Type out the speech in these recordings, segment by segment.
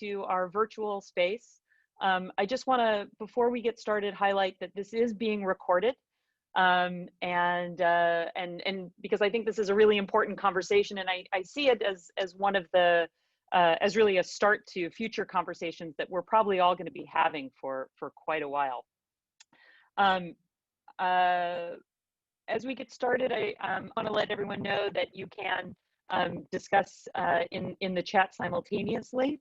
To our virtual space. I just want to, before we get started, highlight that this is being recorded, and because I think this is a really important conversation, and I see it as one of the as really a start to future conversations that we're probably all going to be having for quite a while. As we get started, I want to let everyone know that you can discuss in the chat simultaneously,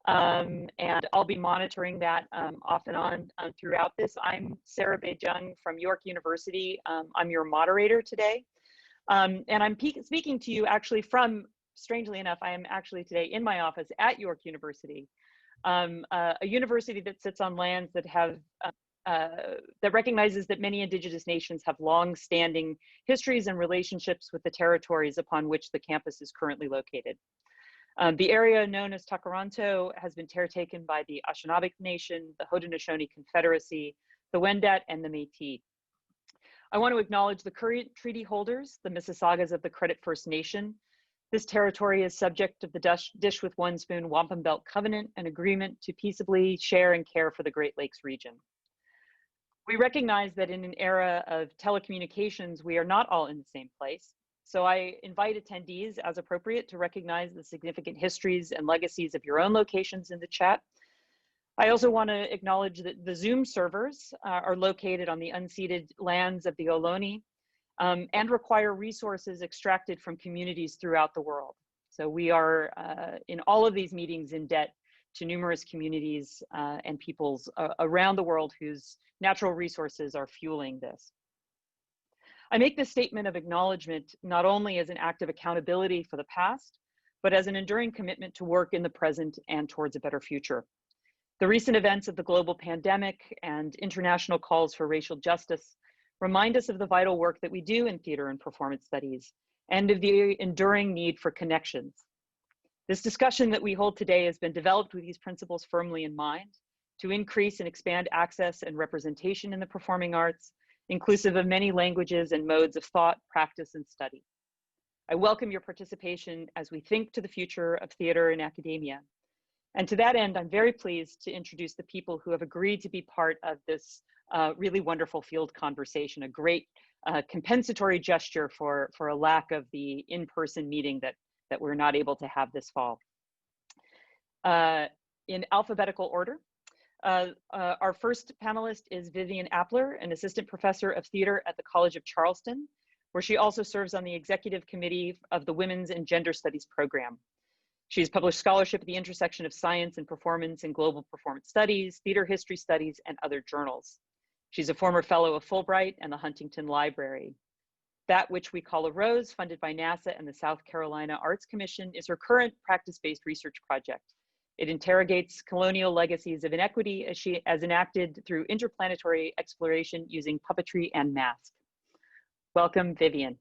and I'll be monitoring that off and on throughout this. I'm Sarah Bay-Cheng from York University. I'm your moderator today, and I'm speaking to you actually from, strangely enough, I am actually today in my office at York University, a university that sits on lands that have that recognizes that many indigenous nations have long-standing histories and relationships with the territories upon which the campus is currently located. The area known as Takaranto has been caretaken by the Anishinaabe Nation, the Haudenosaunee Confederacy, the Wendat, and the Métis. I want to acknowledge the current treaty holders, the Mississaugas of the Credit First Nation. This territory is subject of the Dish with One Spoon Wampum Belt Covenant, an agreement to peaceably share and care for the Great Lakes region. We recognize that in an era of telecommunications, we are not all in the same place. So I invite attendees, as appropriate, to recognize the significant histories and legacies of your own locations in the chat. I also want to acknowledge that the Zoom servers are located on the unceded lands of the Ohlone and require resources extracted from communities throughout the world. So we are in all of these meetings in debt to numerous communities and peoples around the world whose natural resources are fueling this. I make this statement of acknowledgement not only as an act of accountability for the past, but as an enduring commitment to work in the present and towards a better future. The recent events of the global pandemic and international calls for racial justice remind us of the vital work that we do in theater and performance studies, and of the enduring need for connections. This discussion that we hold today has been developed with these principles firmly in mind, to increase and expand access and representation in the performing arts, inclusive of many languages and modes of thought, practice, and study. I welcome your participation as we think to the future of theater and academia. And to that end, I'm very pleased to introduce the people who have agreed to be part of this really wonderful field conversation, a great compensatory gesture for a lack of the in-person meeting that we're not able to have this fall. In alphabetical order, our first panelist is Vivian Appler, an assistant professor of theater at the College of Charleston, where she also serves on the executive committee of the Women's and Gender Studies program. She's published scholarship at the intersection of science and performance in global performance studies, theater history studies, and other journals. She's a former fellow of Fulbright and the Huntington Library. That Which We Call a Rose, funded by NASA and the South Carolina Arts Commission, is her current practice-based research project. It interrogates colonial legacies of inequity as enacted through interplanetary exploration using puppetry and mask. Welcome, Vivian.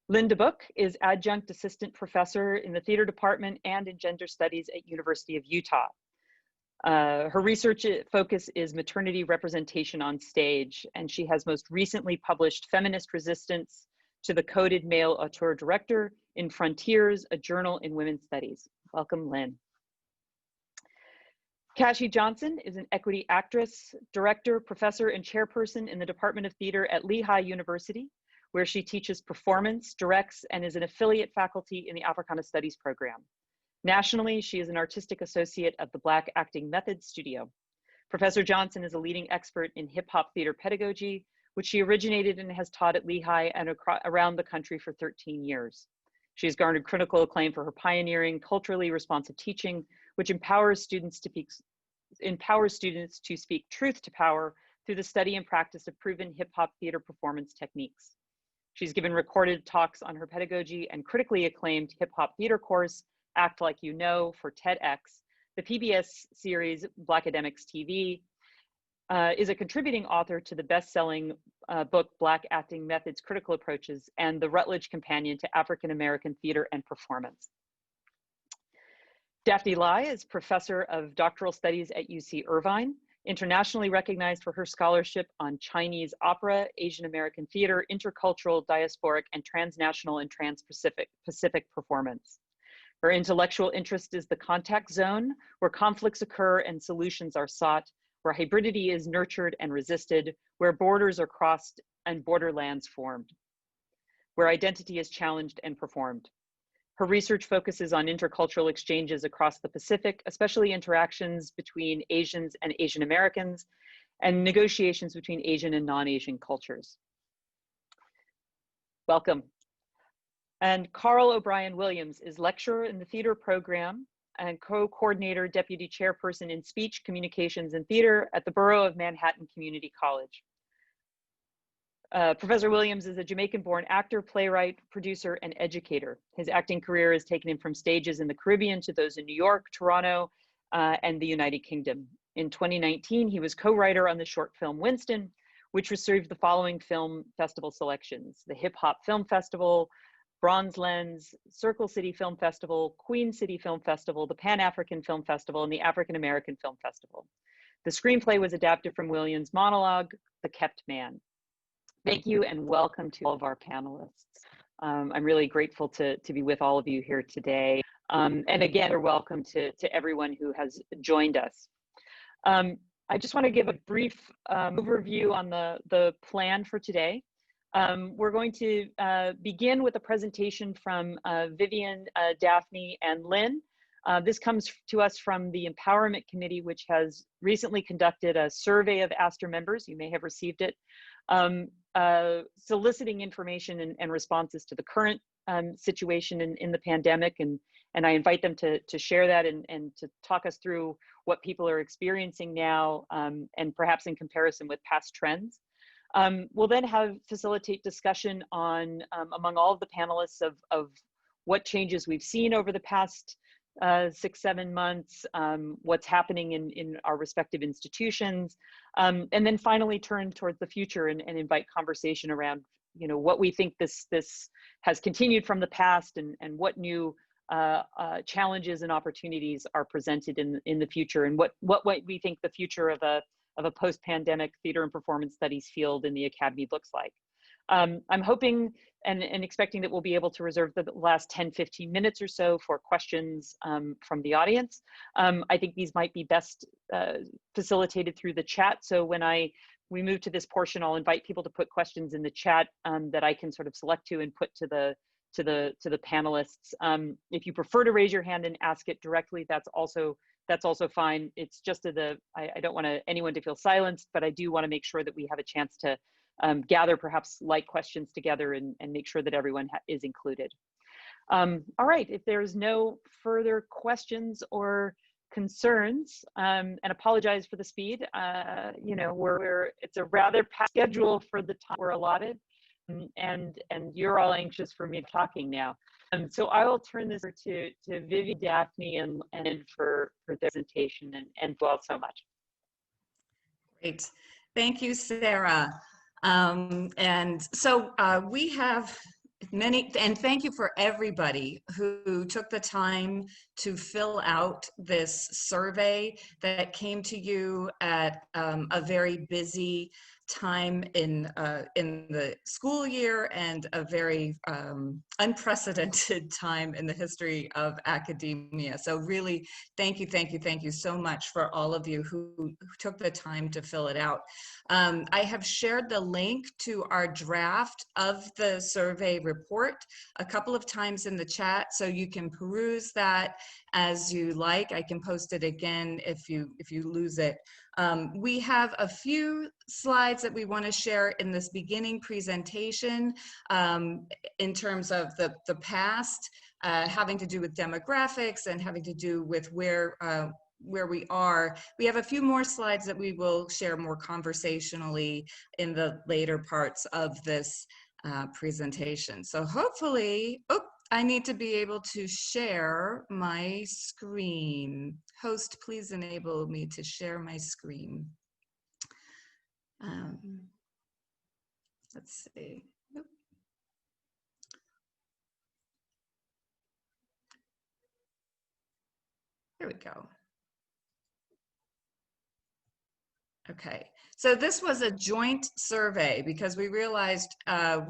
Lynn Deboeck is adjunct assistant professor in the theater department and in gender studies at University of Utah. Her research focus is maternity representation on stage, and she has most recently published Feminist Resistance to the Coded Male Auteur Director in Frontiers, a journal in women's studies. Welcome, Lynn. Kashi Johnson is an equity actress, director, professor, and chairperson in the Department of Theater at Lehigh University, where she teaches performance, directs, and is an affiliate faculty in the Africana Studies program. Nationally, she is an artistic associate of the Black Acting Methods Studio. Professor Johnson is a leading expert in hip-hop theater pedagogy, which she originated and has taught at Lehigh and around the country for 13 years. She has garnered critical acclaim for her pioneering, culturally responsive teaching, which empowers students to speak truth to power through the study and practice of proven hip-hop theater performance techniques. She's given recorded talks on her pedagogy and critically acclaimed hip-hop theater course, Act Like You Know, for TEDx. The PBS series Black Academics TV is a contributing author to the best-selling book Black Acting Methods, Critical Approaches, and the Rutledge Companion to African American Theater and Performance. Daphne Lai is professor of doctoral studies at UC Irvine, internationally recognized for her scholarship on Chinese opera, Asian American theater, intercultural, diasporic, and transnational and trans-Pacific performance. where intellectual interest is the contact zone, where conflicts occur and solutions are sought, where hybridity is nurtured and resisted, where borders are crossed and borderlands formed, where identity is challenged and performed. Her research focuses on intercultural exchanges across the Pacific, especially interactions between Asians and Asian Americans, and negotiations between Asian and non-Asian cultures. Welcome. And Karl O'Brien Williams is lecturer in the theater program and co-coordinator, deputy chairperson in speech, communications, and theater at the Borough of Manhattan Community College. Professor Williams is a Jamaican-born actor, playwright, producer, and educator. His acting career has taken him from stages in the Caribbean to those in New York, Toronto, and the United Kingdom. In 2019, he was co-writer on the short film Winston, which received the following film festival selections: the Hip Hop Film Festival, Bronze Lens, Circle City Film Festival, Queen City Film Festival, the Pan-African Film Festival, and the African American Film Festival. The screenplay was adapted from Williams' monologue, The Kept Man. Thank you and welcome to all of our panelists. I'm really grateful to be with all of you here today. And again, you're welcome to everyone who has joined us. I just want to give a brief overview on the plan for today. We're going to begin with a presentation from Vivian, Daphne, and Lynn. This comes to us from the Empowerment Committee, which has recently conducted a survey of ASTR members. You may have received it, soliciting information and responses to the current situation in the pandemic. And I invite them to share that and to talk us through what people are experiencing now, and perhaps in comparison with past trends. We'll then facilitate discussion on, among all of the panelists, of what changes we've seen over the past 6-7 months, what's happening in our respective institutions, and then finally turn towards the future and invite conversation around, you know, what we think this has continued from the past, and what new challenges and opportunities are presented in the future, and what we think the future of a post-pandemic theater and performance studies field in the Academy looks like. I'm hoping and expecting that we'll be able to reserve the last 10-15 minutes or so for questions from the audience. I think these might be best facilitated through the chat. So when we move to this portion, I'll invite people to put questions in the chat that I can sort of select to and put to the panelists. If you prefer to raise your hand and ask it directly, that's also fine. It's just I don't want anyone to feel silenced, but I do want to make sure that we have a chance to gather perhaps like questions together and make sure that everyone is included. All right, if there's no further questions or concerns, and apologize for the speed, you know, it's a rather packed schedule for the time we're allotted, and you're all anxious for me talking now. So I will turn this over to Vivi, Daphne, and for their presentation, and you all so much. Great, thank you, Sarah. And so we have many, and thank you for everybody who took the time to fill out this survey that came to you at a very busy time in the school year, and a very unprecedented time in the history of academia. So really, thank you so much for all of you who took the time to fill it out. I have shared the link to our draft of the survey report a couple of times in the chat, so you can peruse that as you like. I can post it again if you lose it. We have a few slides that we want to share in this beginning presentation in terms of the past, having to do with demographics and having to do with where we are. We have a few more slides that we will share more conversationally in the later parts of this presentation. So hopefully, I need to be able to share my screen. Host, please enable me to share my screen. Let's see. Here we go. Okay, so this was a joint survey because we realized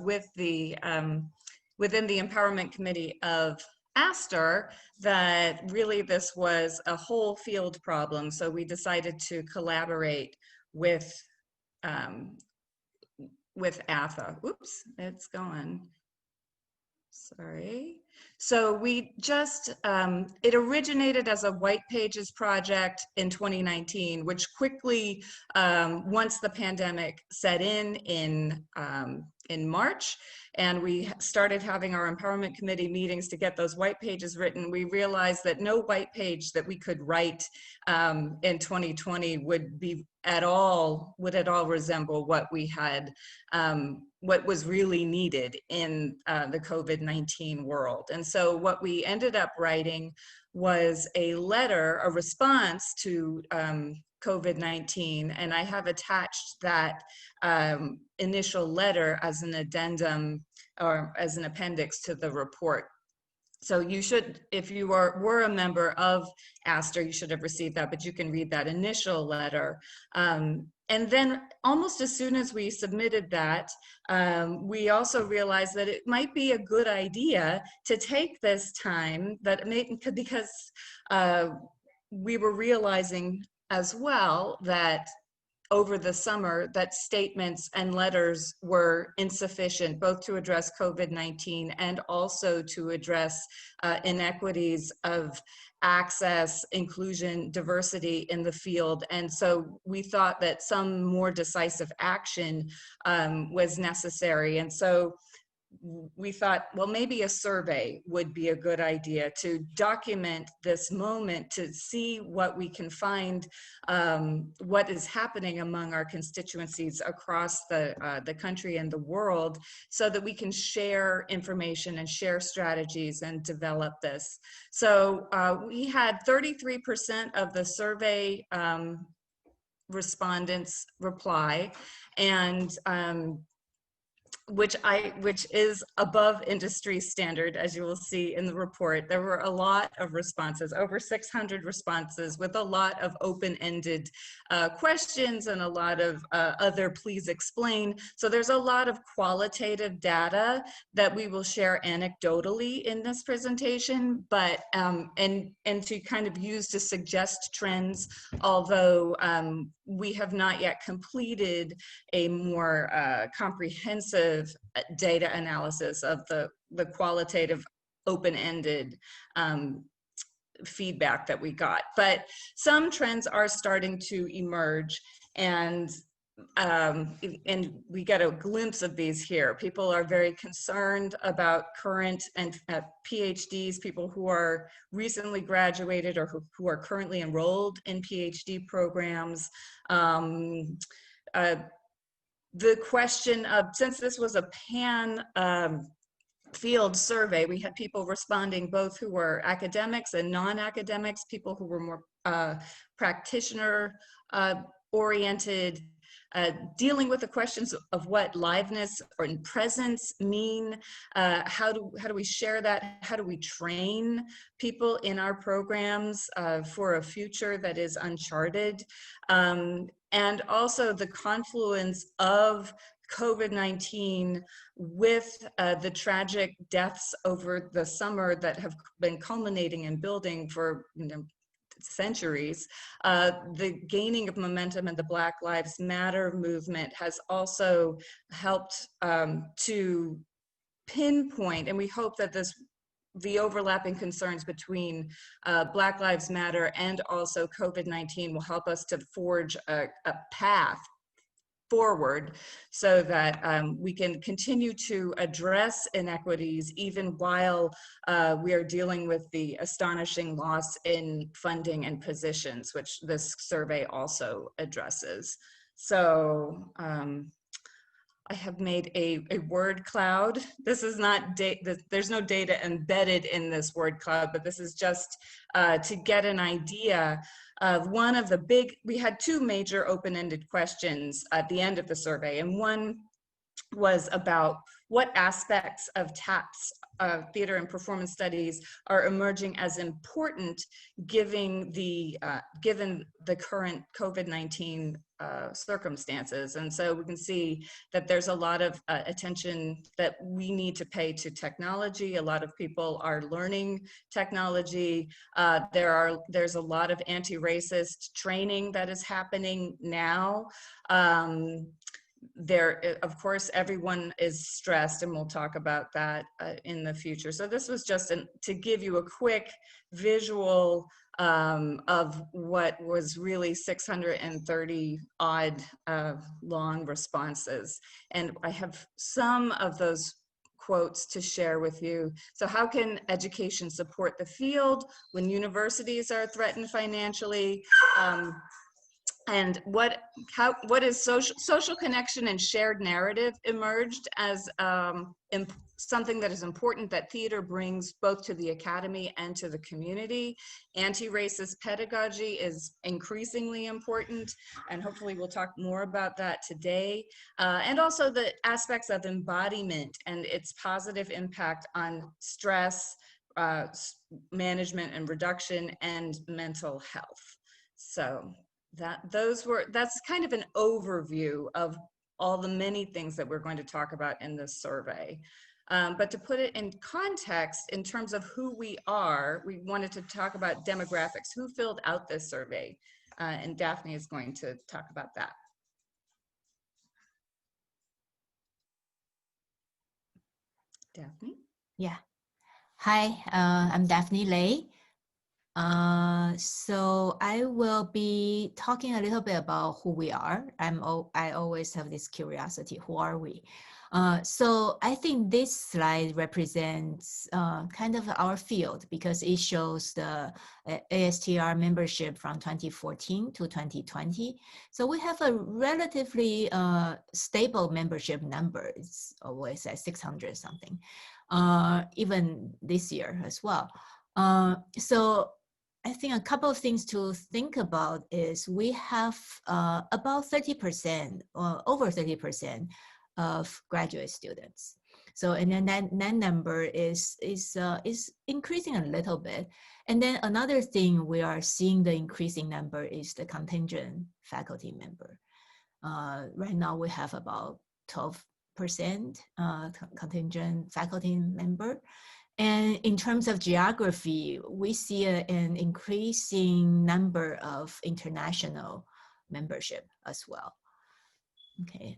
with the within the Empowerment Committee of ASTR that really this was a whole field problem. So we decided to collaborate with AFA. Oops, it's gone. Sorry. So we just, it originated as a white pages project in 2019, which quickly, once the pandemic set in March, and we started having our empowerment committee meetings to get those white pages written, we realized that no white page that we could write in 2020 would at all resemble what we had, what was really needed in the COVID-19 world. And so what we ended up writing was a letter, a response to COVID-19, and I have attached that initial letter as an addendum or as an appendix to the report. So you should, if you were a member of ASTR, you should have received that, but you can read that initial letter. And then almost as soon as we submitted that, we also realized that it might be a good idea to take this time, because we were realizing as well that over the summer that statements and letters were insufficient, both to address COVID-19 and also to address inequities of access, inclusion, diversity in the field. And so we thought that some more decisive action was necessary. And so we thought, well, maybe a survey would be a good idea to document this moment, to see what we can find, what is happening among our constituencies across the country and the world, so that we can share information and share strategies and develop this. So we had 33% of the survey respondents reply, and which is above industry standard, as you will see in the report. There were a lot of responses, over 600 responses, with a lot of open-ended questions and a lot of other please explain. So there's a lot of qualitative data that we will share anecdotally in this presentation, but and to kind of use to suggest trends, although we have not yet completed a more comprehensive data analysis of the qualitative open-ended feedback that we got. But some trends are starting to emerge, and we get a glimpse of these here. People are very concerned about current and PhDs, people who are recently graduated or who are currently enrolled in PhD programs. The question of, since this was a pan field survey, we had people responding both who were academics and non-academics, people who were more practitioner oriented, dealing with the questions of what liveness or presence mean, how do we share that, how do we train people in our programs for a future that is uncharted, and also the confluence of COVID-19 with the tragic deaths over the summer that have been culminating and building for centuries. The gaining of momentum in the Black Lives Matter movement has also helped to pinpoint, and we hope that the overlapping concerns between Black Lives Matter and also COVID-19 will help us to forge a path forward so that we can continue to address inequities even while we are dealing with the astonishing loss in funding and positions, which this survey also addresses. So I have made a word cloud. This is not, there's no data embedded in this word cloud, but this is just to get an idea of one of the we had two major open-ended questions at the end of the survey. And one was about what aspects of TAPS theater and performance studies are emerging as important given the current COVID-19 circumstances. And so we can see that there's a lot of attention that we need to pay to technology. A lot of people are learning technology. There's a lot of anti-racist training that is happening now. Of course, everyone is stressed, and we'll talk about that in the future. So this was just to give you a quick visual of what was really 630 odd long responses. And I have some of those quotes to share with you. So how can education support the field when universities are threatened financially? And what is social connection and shared narrative emerged as something that is important that theater brings both to the academy and to the community. Anti-racist pedagogy is increasingly important, and hopefully we'll talk more about that today. And also the aspects of embodiment and its positive impact on stress, management and reduction, and mental health. So that's kind of an overview of all the many things that we're going to talk about in this survey. But to put it in context, in terms of who we are, we wanted to talk about demographics. Who filled out this survey? And Daphne is going to talk about that. Daphne? Yeah. Hi, I'm Daphne Lai. So I will be talking a little bit about who we are. I always have this curiosity, who are we? So I think this slide represents kind of our field because it shows the ASTR membership from 2014 to 2020. So we have a relatively stable membership number. It's always at 600 something, even this year as well. So I think a couple of things to think about is we have about 30% or over 30% of graduate students. So, and then that number is increasing a little bit. And then another thing we are seeing the increasing number is the contingent faculty member. Right now we have about 12% contingent faculty member. And in terms of geography, we see an increasing number of international membership as well. Okay,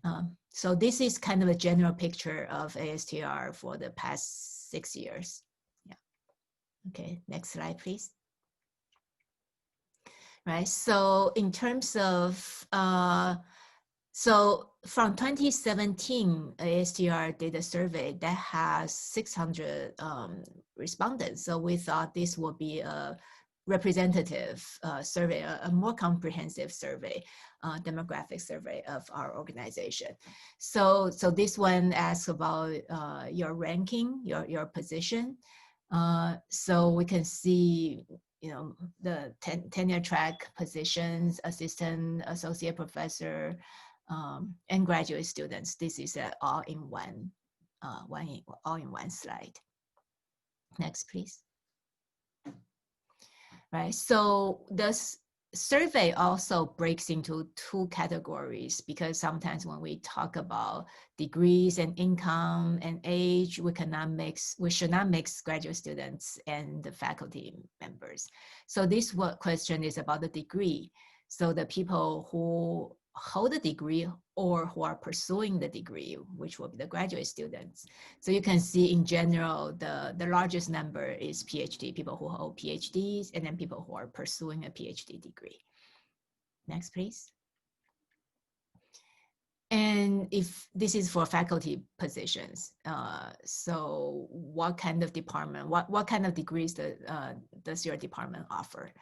so this is kind of a general picture of ASTR for the past 6 years. Yeah. Okay, next slide, please. Right, so in terms of, so from 2017, ASTR did a survey that has 600 respondents. So we thought this would be a representative survey, a more comprehensive survey, demographic survey of our organization. So this one asks about your ranking, your position. So we can see, you know, the tenure track positions, assistant, associate professor, and graduate students. This is all in one slide. Next, please. Right, so this survey also breaks into two categories because sometimes when we talk about degrees and income and age, we should not mix graduate students and the faculty members. So this question is about the degree. So the people who hold a degree or who are pursuing the degree, which will be the graduate students. So you can see in general, the largest number is PhD, people who hold PhDs, and then people who are pursuing a PhD degree. Next, please. And if this is for faculty positions, so what kind of department, what kind of degrees does your department offer?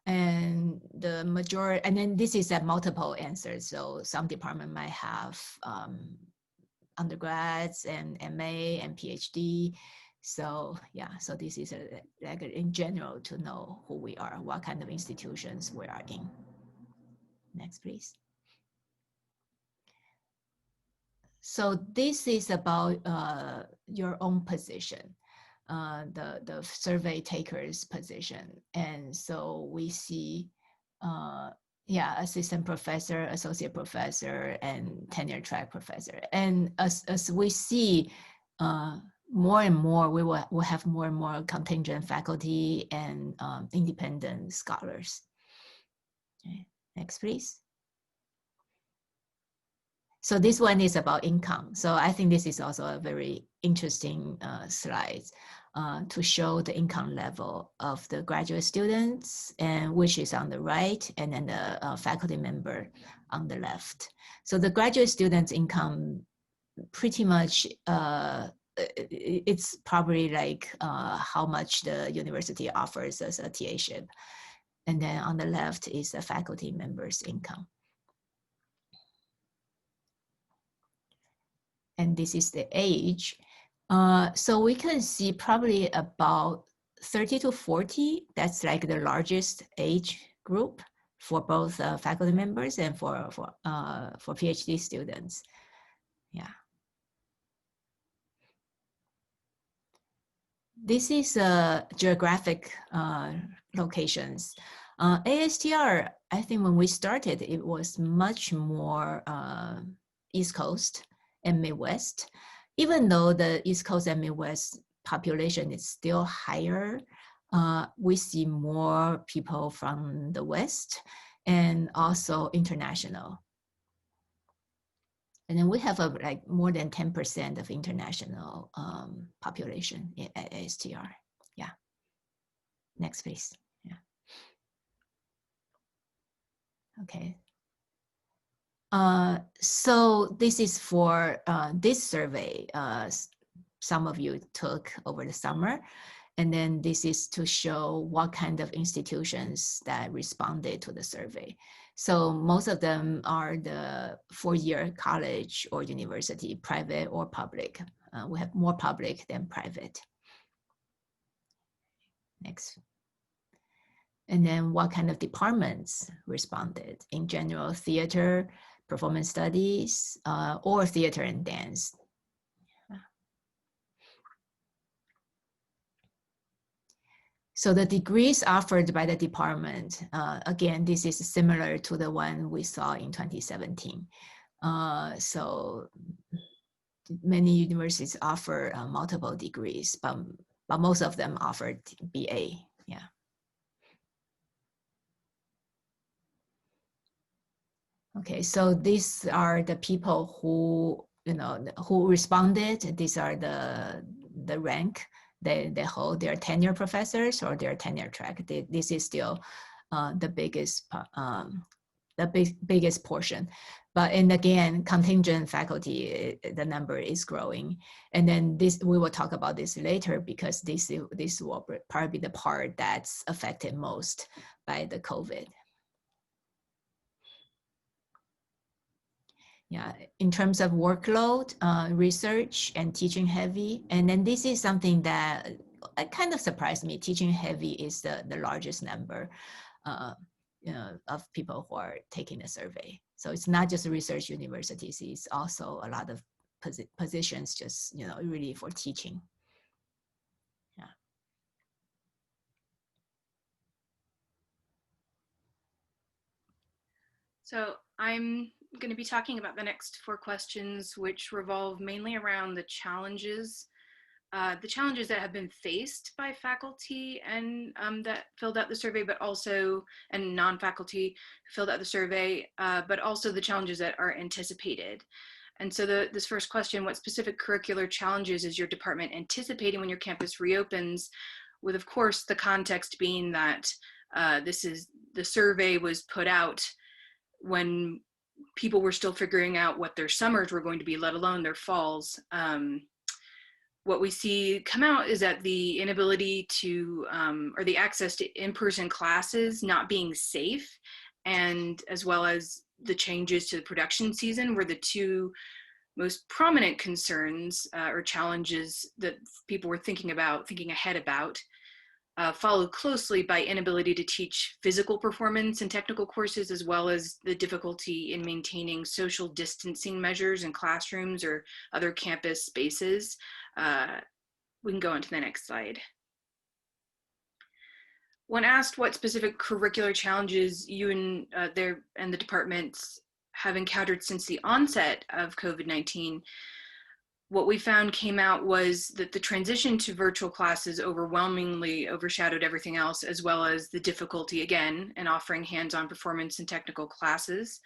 And the majority, and then this is a multiple answers. So some department might have undergrads and MA and PhD. So yeah, so this is like in general to know who we are, what kind of institutions we are in. Next, please. So this is about your own position. the survey taker's position. And so we see, yeah, assistant professor, associate professor, and tenure track professor. And as we see more and more, we'll have more and more contingent faculty and independent scholars. Okay. Next, please. So this one is about income. So I think this is also a very interesting slide to show the income level of the graduate students, and which is on the right, and then the faculty member on the left. So the graduate students' income pretty much, it's probably like how much the university offers as a TA-ship. And then on the left is the faculty members' income. And this is the age. So we can see probably about 30 to 40, that's like the largest age group for both faculty members and for PhD students. Yeah. This is geographic locations. ASTR, I think when we started, it was much more East Coast and Midwest. Even though the East Coast and Midwest population is still higher, we see more people from the West and also international. And then we have like more than 10% of international population at ASTR. Yeah. Next, please. Yeah. Okay. So this is for this survey some of you took over the summer. And then this is to show what kind of institutions that responded to the survey. So most of them are the four-year college or university, private or public. We have more public than private. Next. And then what kind of departments responded? In general, theater, performance studies, or theater and dance. So the degrees offered by the department, again, this is similar to the one we saw in 2017. So many universities offer multiple degrees, but most of them offered BA, yeah. Okay, so these are the people who, who responded. These are the rank. They hold their tenure professors or their tenure track. This is still the biggest portion. And again, contingent faculty, the number is growing. And then we will talk about this later because this will probably be the part that's affected most by the COVID. Yeah, in terms of workload, research and teaching heavy. And then this is something that kind of surprised me. Teaching heavy is the largest number of people who are taking the survey. So it's not just research universities, it's also a lot of positions just, really for teaching. Yeah. So I'm going to be talking about the next 4 questions, which revolve mainly around the challenges that have been faced by faculty and that filled out the survey, but also, and non-faculty filled out the survey, but also the challenges that are anticipated. And so this first question, what specific curricular challenges is your department anticipating when your campus reopens? With, of course, the context being that the survey was put out when people were still figuring out what their summers were going to be, let alone their falls. What we see come out is that the inability to, or the access to in-person classes not being safe, and as well as the changes to the production season were the 2 most prominent concerns or challenges that people were thinking ahead about. Followed closely by inability to teach physical performance and technical courses, as well as the difficulty in maintaining social distancing measures in classrooms or other campus spaces, We can go on to the next slide. When asked what specific curricular challenges you and the departments have encountered since the onset of COVID-19, what we found came out was that the transition to virtual classes overwhelmingly overshadowed everything else, as well as the difficulty, again, in offering hands-on performance and technical classes.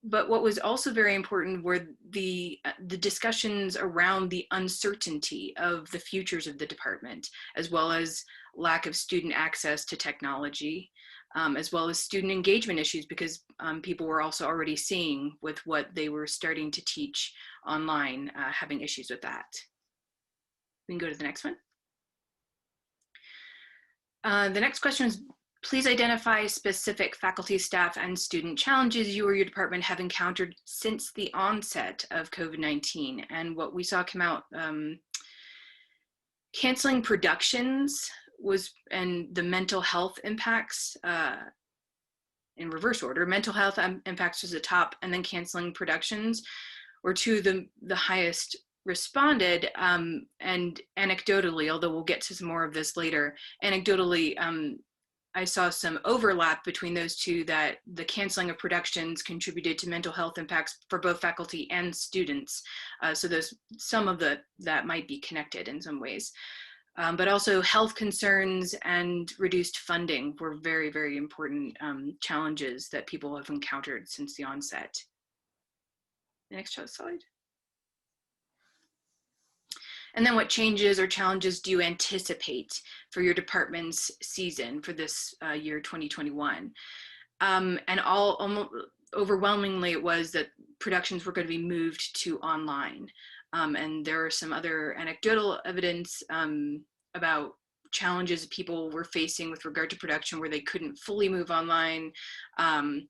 But what was also very important were the discussions around the uncertainty of the futures of the department, as well as lack of student access to technology, as well as student engagement issues, because people were also already seeing with what they were starting to teach online, having issues with that. We can go to the next one. The next question is, please identify specific faculty, staff, and student challenges you or your department have encountered since the onset of COVID-19. And what we saw come out, canceling productions and the mental health impacts in reverse order. Mental health impacts was the top, and then canceling productions were two of the highest responded. And anecdotally, although we'll get to some more of this later, anecdotally, I saw some overlap between those two, that the canceling of productions contributed to mental health impacts for both faculty and students. So there's some of that might be connected in some ways. But also health concerns and reduced funding were very, very important challenges that people have encountered since the onset. The next slide. And then what changes or challenges do you anticipate for your department's season for this year 2021? And almost overwhelmingly it was that productions were going to be moved to online. And there are some other anecdotal evidence about challenges people were facing with regard to production where they couldn't fully move online, and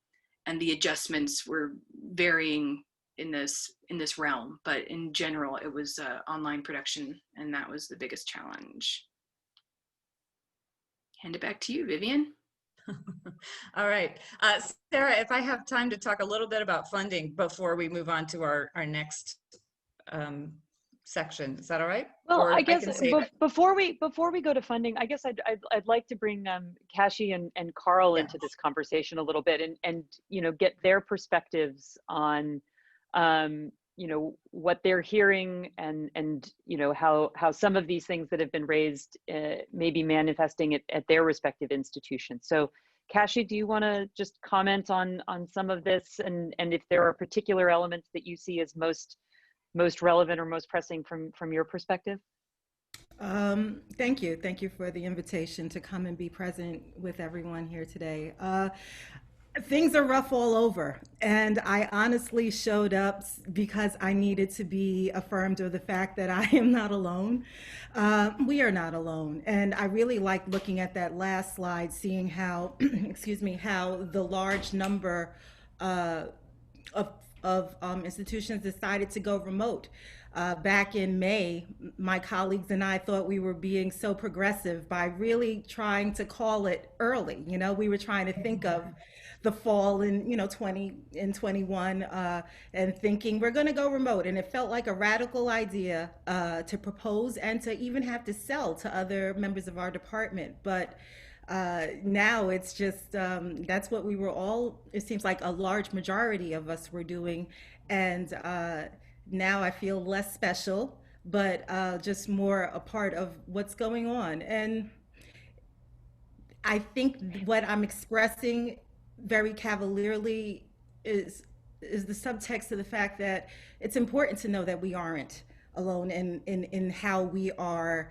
the adjustments were varying in this realm, but in general it was online production, and that was the biggest challenge. Hand it back to you, Vivian. All right, Sarah, if I have time to talk a little bit about funding before we move on to our next section, is that all right? Well, or I guess before we go to funding, I guess I'd like to bring Kashi and Karl into this conversation a little bit, and get their perspectives on what they're hearing, and how some of these things that have been raised may be manifesting at their respective institutions. So Kashi, do you want to just comment on some of this, and if there are particular elements that you see as most relevant or most pressing from your perspective? Thank you for the invitation to come and be present with everyone here today. Things are rough all over, and I honestly showed up because I needed to be affirmed of the fact that I am not alone. We are not alone, and I really like looking at that last slide, seeing how, excuse me, how the large number of institutions decided to go remote. Back in May, my colleagues and I thought we were being so progressive by really trying to call it early. We were trying to think of the fall in 2021 and thinking we're going to go remote, and it felt like a radical idea to propose and to even have to sell to other members of our department. But now it's just that's what we were all, it seems like a large majority of us were doing, and now I feel less special, but just more a part of what's going on. And I think what I'm expressing very cavalierly is the subtext of the fact that it's important to know that we aren't alone in how we are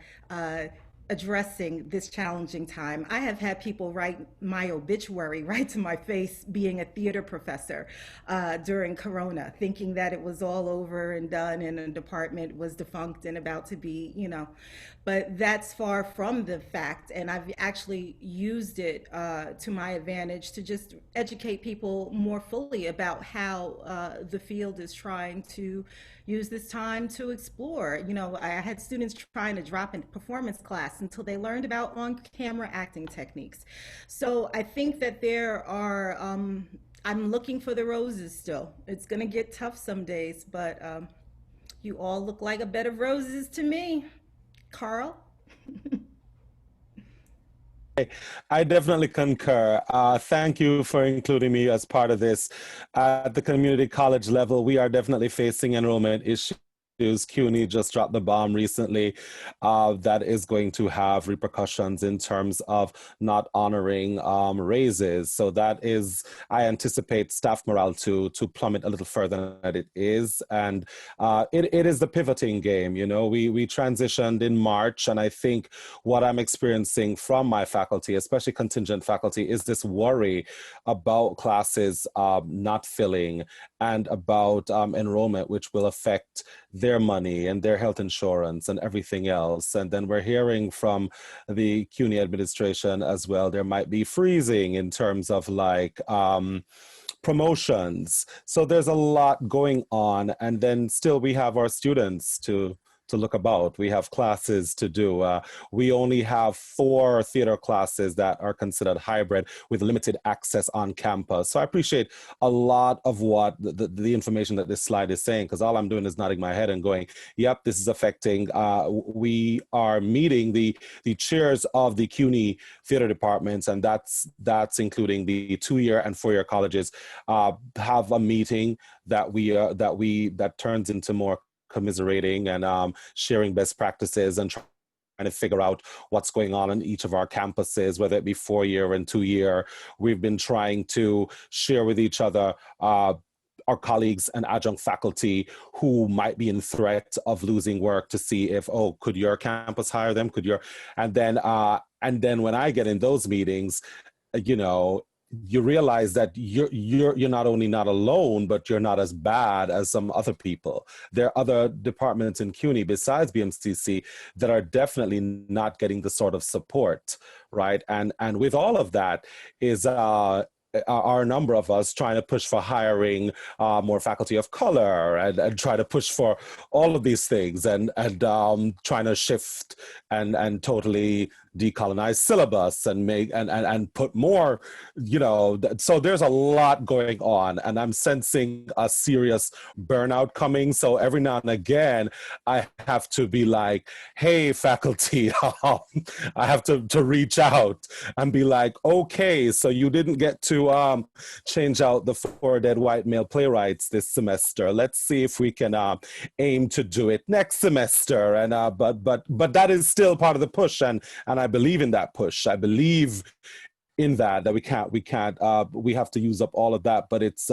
addressing this challenging time. I have had people write my obituary right to my face, being a theater professor during Corona, thinking that it was all over and done and the department was defunct and about to be, but that's far from the fact. And I've actually used it to my advantage to just educate people more fully about how the field is trying to use this time to explore. I had students trying to drop in performance class until they learned about on-camera acting techniques. So I think that there are, I'm looking for the roses still. It's gonna get tough some days, but you all look like a bed of roses to me. Karl? I definitely concur. Thank you for including me as part of this. At the community college level, we are definitely facing enrollment issues. CUNY just dropped the bomb recently that is going to have repercussions in terms of not honoring raises. So that is, I anticipate staff morale to plummet a little further than it is. And it is the pivoting game. You know, we transitioned in March, and I think what I'm experiencing from my faculty, especially contingent faculty, is this worry about classes not filling and about enrollment, which will affect their money and their health insurance and everything else. And then we're hearing from the CUNY administration as well, there might be freezing in terms of like promotions. So there's a lot going on. And then still we have our students to look about. We have classes to do. We only have 4 theater classes that are considered hybrid with limited access on campus. So I appreciate a lot of what the information that this slide is saying, because all I'm doing is nodding my head and going, yep, this is affecting. We are meeting the chairs of the CUNY theater departments, and that's including the 2-year and 4-year colleges, have a meeting that turns into more commiserating and sharing best practices and trying to figure out what's going on in each of our campuses, whether it be 4-year and 2-year. We've been trying to share with each other our colleagues and adjunct faculty who might be in threat of losing work to see if, oh, could your campus hire them? And then when I get in those meetings, you know, you realize that you're not only not alone, but you're not as bad as some other people. There are other departments in CUNY besides BMCC that are definitely not getting the sort of support, right? And with all of that is are a number of us trying to push for hiring more faculty of color and try to push for all of these things and trying to shift and totally decolonize syllabus and make and put more, you know, so there's a lot going on, and I'm sensing a serious burnout coming. So every now and again I have to be like, hey faculty, I have to reach out and be like, okay, so you didn't get to change out the 4 dead white male playwrights this semester. Let's see if we can aim to do it next semester. And but that is still part of the push, and I believe in that push. I believe in that we have to use up all of that. But it's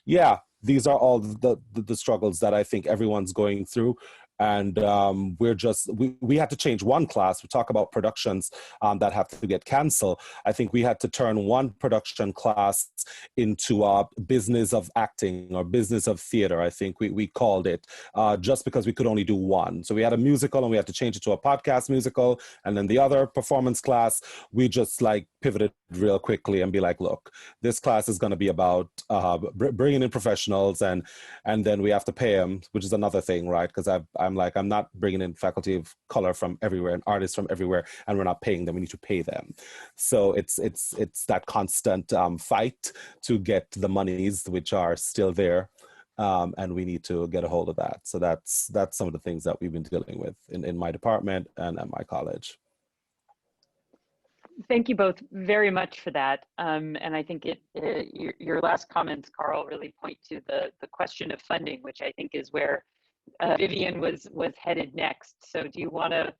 yeah, these are all the struggles that I think everyone's going through. And we had to change one class. We talk about productions that have to get canceled. I think we had to turn one production class into a business of acting or business of theater. I think we called it, just because we could only do one. So we had a musical and we had to change it to a podcast musical. And then the other performance class, we just like pivoted real quickly and be like, look, this class is going to be about bringing in professionals, and then we have to pay them, which is another thing, right? Because I'm not bringing in faculty of color from everywhere and artists from everywhere, and we're not paying them. We need to pay them. So it's that constant fight to get the monies, which are still there, and we need to get a hold of that. So that's some of the things that we've been dealing with in my department and at my college. Thank you both very much for that. And I think your last comments, Karl, really point to the question of funding, which I think is where Vivian was headed next. So do you want to,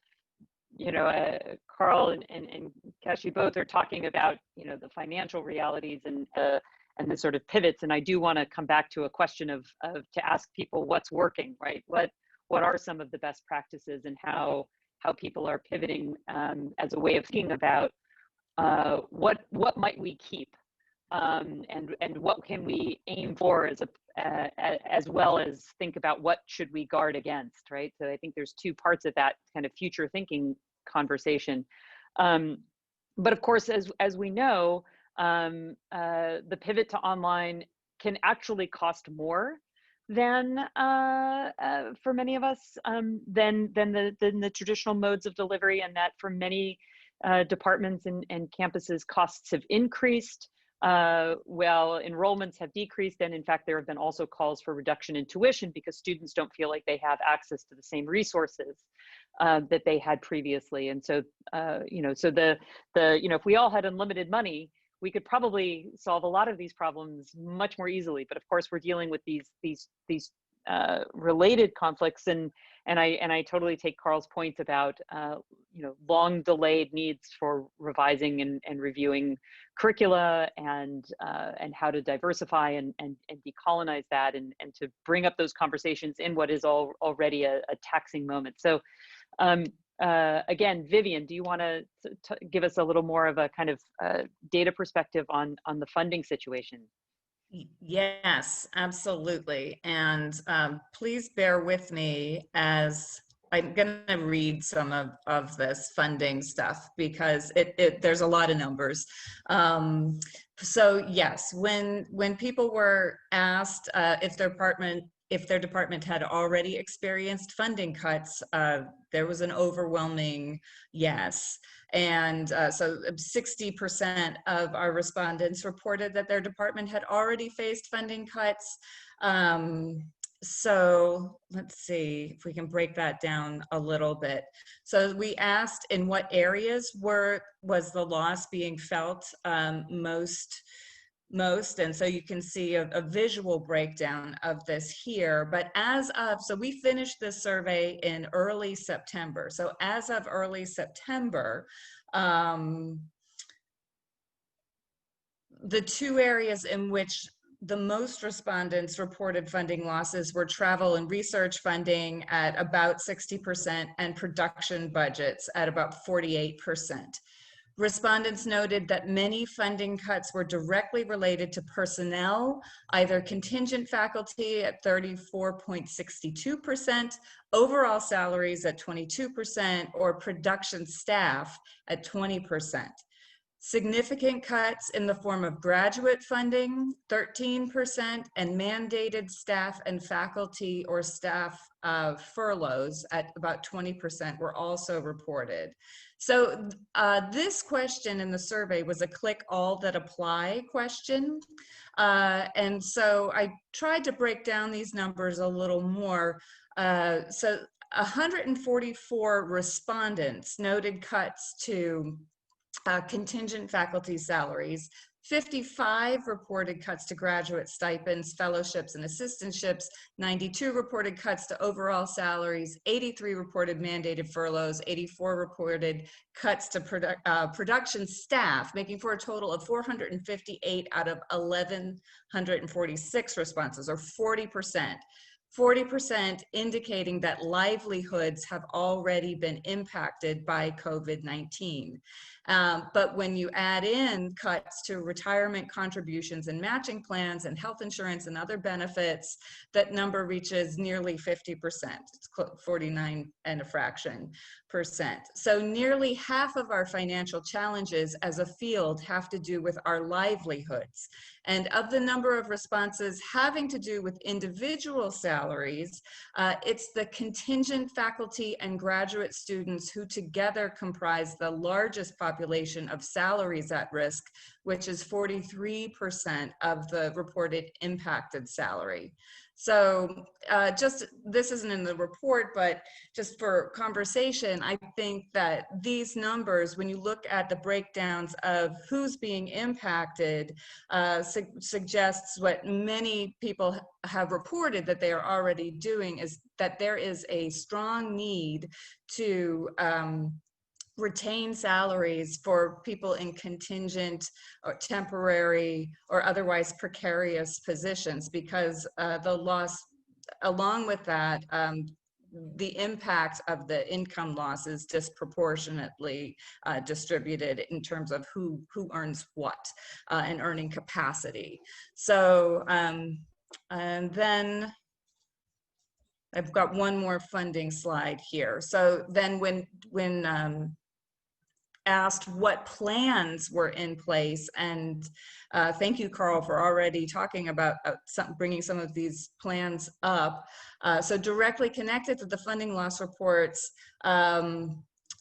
you know, Karl and Kashi both are talking about, you know, the financial realities and the sort of pivots. And I do want to come back to a question of to ask people what's working, right? What are some of the best practices and how people are pivoting as a way of thinking about what might we keep and what can we aim for as well as think about what should we guard against, right? So I think there's 2 parts of that kind of future thinking conversation. But of course, as we know, the pivot to online can actually cost more than for many of us than the traditional modes of delivery, and that for many departments and campuses, costs have increased. Well, enrollments have decreased, and in fact, there have been also calls for reduction in tuition because students don't feel like they have access to the same resources. that they had previously. And so, so if we all had unlimited money, we could probably solve a lot of these problems much more easily. But of course, we're dealing with these related conflicts, and I totally take Karl's point about long delayed needs for revising and reviewing curricula, and how to diversify and decolonize that, and to bring up those conversations in what is already a taxing moment. So again, Vivian, do you want to give us a little more of a kind of data perspective on the funding situation? Yes, absolutely. And please bear with me as I'm going to read some of this funding stuff, because there's a lot of numbers. So yes, when people were asked if their department had already experienced funding cuts, there was an overwhelming yes. And so 60% of our respondents reported that their department had already faced funding cuts. So let's see if we can break that down a little bit. So we asked in what areas was the loss being felt most, and so you can see a visual breakdown of this here. But so we finished this survey in early September. So as of early September, the two areas in which the most respondents reported funding losses were travel and research funding at about 60% and production budgets at about 48%. Respondents noted that many funding cuts were directly related to personnel, either contingent faculty at 34.62%, overall salaries at 22%, or production staff at 20%. Significant cuts in the form of graduate funding, 13%, and mandated staff and faculty or staff furloughs at about 20% were also reported. So this question in the survey was a click all that apply question. And so I tried to break down these numbers a little more. So 144 respondents noted cuts to contingent faculty salaries, 55 reported cuts to graduate stipends, fellowships, and assistantships, 92 reported cuts to overall salaries, 83 reported mandated furloughs, 84 reported cuts to production staff, making for a total of 458 out of 1,146 responses, or 40%. 40% indicating that livelihoods have already been impacted by COVID-19. But when you add in cuts to retirement contributions and matching plans and health insurance and other benefits, that number reaches nearly 50%. It's 49 and a fraction %. So nearly half of our financial challenges as a field have to do with our livelihoods. And of the number of responses having to do with individual salaries, it's the contingent faculty and graduate students who together comprise the largest population of salaries at risk, which is 43% of the reported impacted salary. So this isn't in the report, but just for conversation, I think that these numbers, when you look at the breakdowns of who's being impacted, suggests what many people have reported that they are already doing, is that there is a strong need to retain salaries for people in contingent or temporary or otherwise precarious positions, because the loss, along with that, the impact of the income loss is disproportionately distributed in terms of who earns what and earning capacity. So, and then I've got one more funding slide here. So then when asked what plans were in place, and thank you, Karl, for already talking about bringing some of these plans up. So directly connected to the funding loss reports,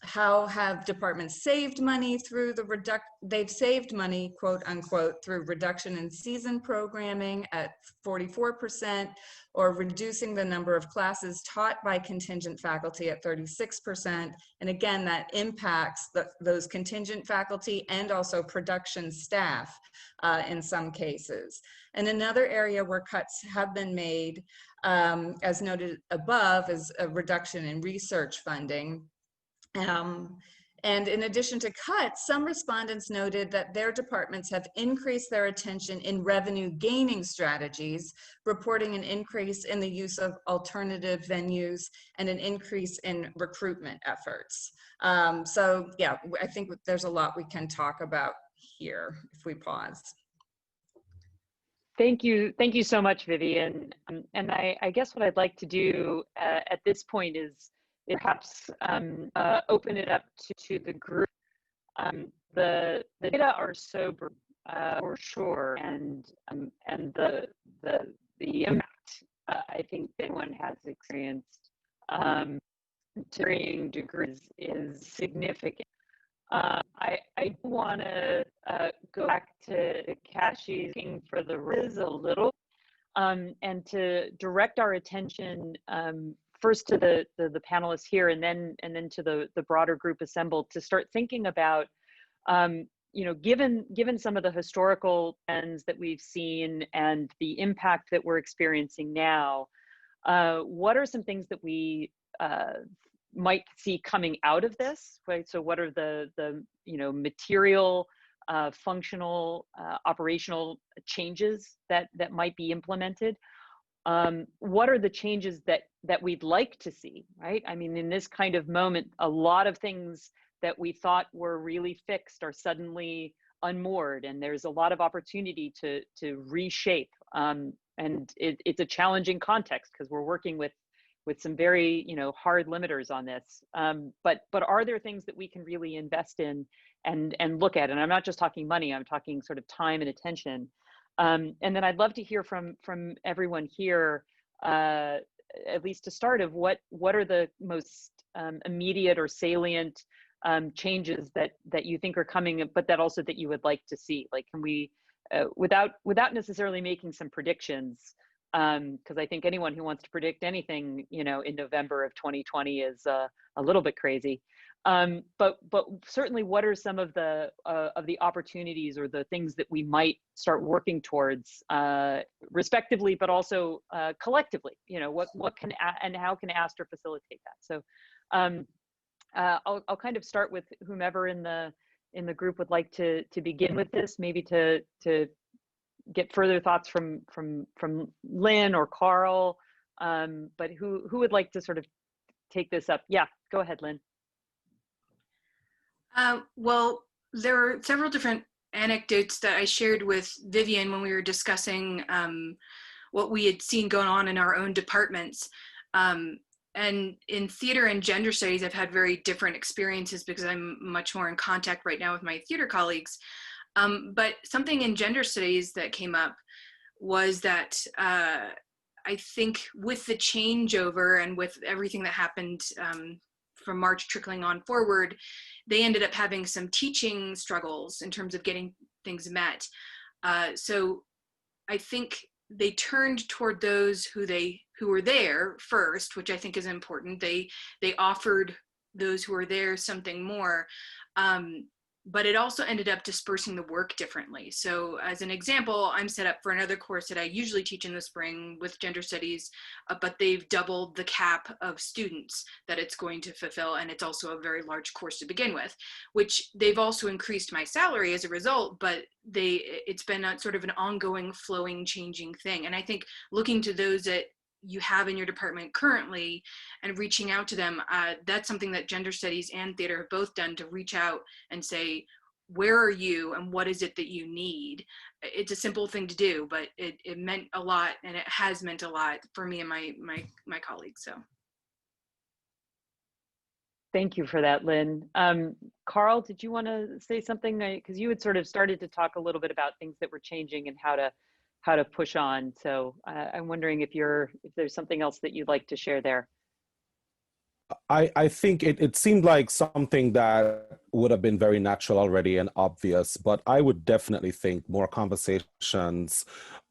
how have departments saved money through the they've saved money, quote unquote, through reduction in season programming at 44%, or reducing the number of classes taught by contingent faculty at 36%. And again, that impacts those contingent faculty and also production staff in some cases. And another area where cuts have been made, as noted above, is a reduction in research funding. And in addition to cuts, some respondents noted that their departments have increased their attention in revenue gaining strategies, reporting an increase in the use of alternative venues and an increase in recruitment efforts. So yeah, I think there's a lot we can talk about here if we pause. Thank you so much, Vivian. And I guess what I'd like to do at this point is perhaps open it up to the group. The data are sober for sure, and the impact I think anyone has experienced to varying degrees is significant. I want to go back to Kashi for the riz a little, and to direct our attention first to the panelists here, and then to the broader group assembled, to start thinking about, you know, given some of the historical trends that we've seen and the impact that we're experiencing now, what are some things that we might see coming out of this, right? So what are the you know, material, functional, operational changes that might be implemented? What are the changes that we'd like to see, right? I mean, in this kind of moment, a lot of things that we thought were really fixed are suddenly unmoored, and there's a lot of opportunity to reshape. And it's a challenging context because we're working with some very, you know, hard limiters on this. But are there things that we can really invest in and look at? And I'm not just talking money, I'm talking sort of time and attention. And then I'd love to hear from everyone here, at least to start, of what are the most immediate or salient changes that you think are coming, but that also that you would like to see. Like, can we, without necessarily making some predictions, because I think anyone who wants to predict anything, you know, in November of 2020 is a little bit crazy. But certainly, what are some of the opportunities or the things that we might start working towards, respectively, but also collectively? You know, what can and how can ASTR facilitate that? So I'll kind of start with whomever in the group would like to begin with this, maybe to get further thoughts from Lynn or Karl, but who would like to sort of take this up? Yeah, go ahead, Lynn. Well, there are several different anecdotes that I shared with Vivian when we were discussing what we had seen going on in our own departments. And in theater and gender studies, I've had very different experiences because I'm much more in contact right now with my theater colleagues. But something in gender studies that came up was that I think with the changeover and with everything that happened from March trickling on forward, they ended up having some teaching struggles in terms of getting things met. So I think they turned toward those who were there first, which I think is important. They offered those who were there something more. But it also ended up dispersing the work differently. So as an example, I'm set up for another course that I usually teach in the spring with gender studies, but they've doubled the cap of students that it's going to fulfill. And it's also a very large course to begin with, which they've also increased my salary as a result, but it's been a sort of an ongoing, flowing, changing thing. And I think looking to those that you have in your department currently and reaching out to them, that's something that gender studies and theater have both done, to reach out and say, where are you and what is it that you need? It's a simple thing to do, but it meant a lot, and it has meant a lot for me and my colleagues. So thank you for that, Lynn. Karl, did you want to say something? Because you had sort of started to talk a little bit about things that were changing and how to push on. So I'm wondering if there's something else that you'd like to share there. I think it seemed like something that would have been very natural already and obvious, but I would definitely think more conversations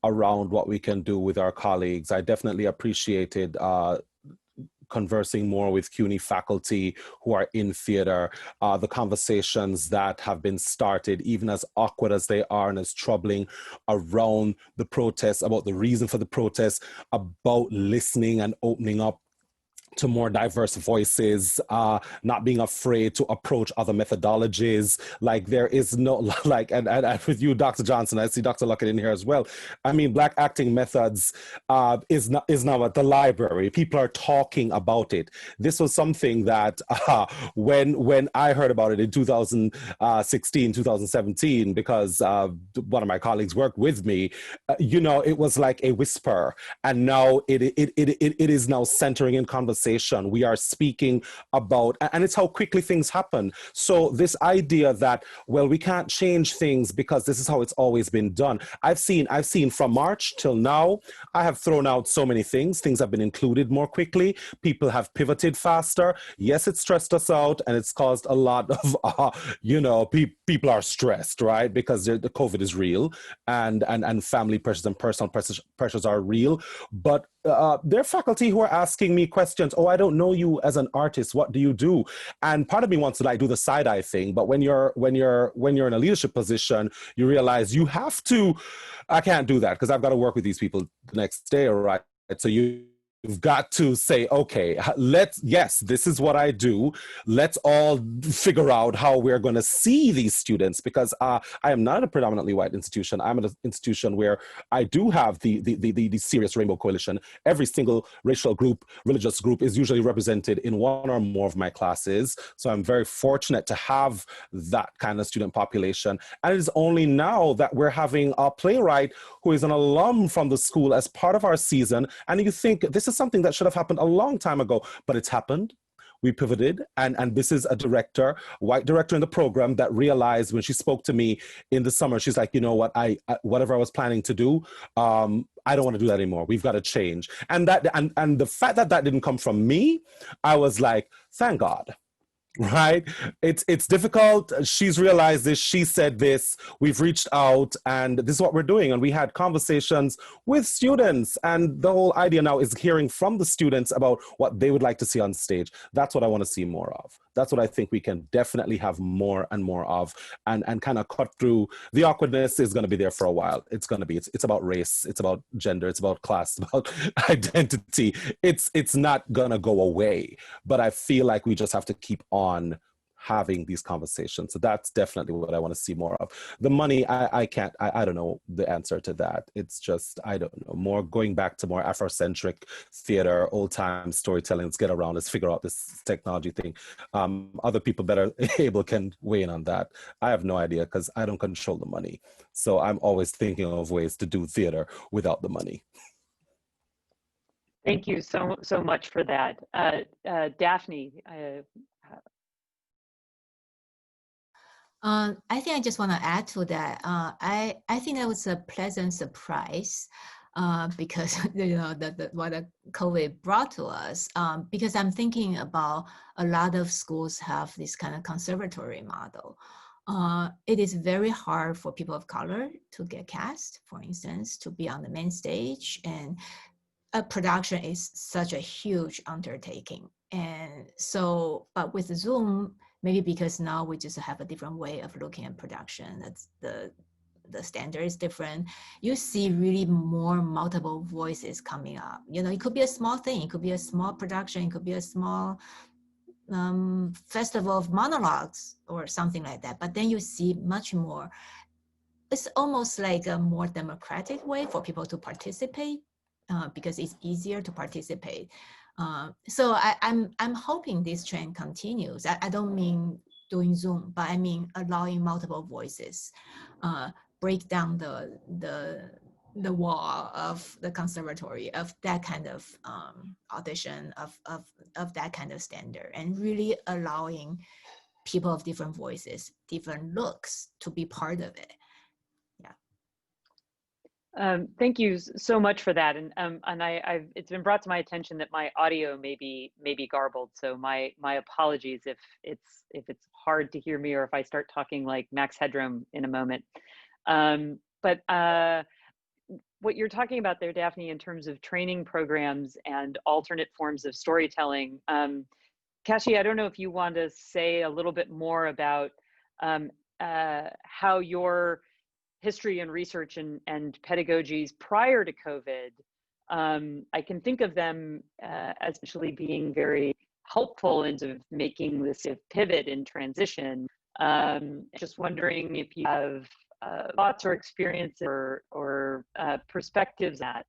around what we can do with our colleagues. I definitely appreciated conversing more with CUNY faculty who are in theater, the conversations that have been started, even as awkward as they are and as troubling, around the protests, about the reason for the protests, about listening and opening up to more diverse voices, not being afraid to approach other methodologies. Like there is no, like, and with you, Dr. Johnson, I see Dr. Luckett in here as well. I mean, Black acting methods is now at the library. People are talking about it. This was something that when I heard about it in 2016, 2017, because one of my colleagues worked with me, you know, it was like a whisper. And now it is now centering in conversation. We are speaking about, and it's how quickly things happen. So this idea that, well, we can't change things because this is how it's always been done. I've seen from March till now, I have thrown out so many things. Things have been included more quickly. People have pivoted faster. Yes, it stressed us out and it's caused a lot of, you know, people are stressed, right? Because the COVID is real and family pressures and personal pressures are real. But there are faculty who are asking me questions. Oh, I don't know you as an artist. What do you do? And part of me wants to like do the side eye thing. But when you're in a leadership position, you realize you have to. I can't do that because I've got to work with these people the next day, right? So you've got to say, okay, yes, this is what I do. Let's all figure out how we're going to see these students, because I am not a predominantly white institution. I'm an institution where I do have the serious Rainbow Coalition. Every single racial group, religious group is usually represented in one or more of my classes. So I'm very fortunate to have that kind of student population. And it is only now that we're having a playwright who is an alum from the school as part of our season. And you think this is something that should have happened a long time ago, but it's happened. We pivoted, and this is a director, white director in the program, that realized when she spoke to me in the summer, she's like, you know what, I whatever I was planning to do, I don't want to do that anymore. We've got to change. And the fact that didn't come from me, I was like, thank God. Right? It's difficult. She's realized this. She said this. We've reached out, and this is what we're doing. And we had conversations with students, and the whole idea now is hearing from the students about what they would like to see on stage. That's what I want to see more of. That's what I think we can definitely have more and more of, and kind of cut through. The awkwardness is going to be there for a while. It's going to be. It's about race. It's about gender. It's about class. It's about identity. It's not going to go away. But I feel like we just have to keep on having these conversations. So that's definitely what I want to see more of. The money, I don't know the answer to that. It's just, I don't know, more going back to more Afrocentric theater, old time storytelling. Let's get around, let's figure out this technology thing. Other people better able can weigh in on that. I have no idea because I don't control the money. So I'm always thinking of ways to do theater without the money. Thank you so much for that. Daphne. I think I just want to add to that. I think that was a pleasant surprise because you know what the COVID brought to us. Because I'm thinking about a lot of schools have this kind of conservatory model. It is very hard for people of color to get cast, for instance, to be on the main stage, and a production is such a huge undertaking. And so, but with Zoom, maybe because now we just have a different way of looking at production. That's the standard is different. You see really more multiple voices coming up. You know, it could be a small thing. It could be a small production. It could be a small festival of monologues or something like that. But then you see much more. It's almost like a more democratic way for people to participate because it's easier to participate. So I'm hoping this trend continues. I don't mean doing Zoom, but I mean allowing multiple voices, break down the wall of the conservatory, of that kind of audition, of that kind of standard, and really allowing people of different voices, different looks to be part of it. Thank you so much for that, and it's been brought to my attention that my audio may be garbled. So my apologies if it's hard to hear me or if I start talking like Max Headroom in a moment. But what you're talking about there, Daphne, in terms of training programs and alternate forms of storytelling, Kashi, I don't know if you want to say a little bit more about how your history and research and pedagogies prior to COVID, I can think of them as actually being very helpful into making this pivot and transition. Just wondering if you have thoughts or experiences or perspectives on that.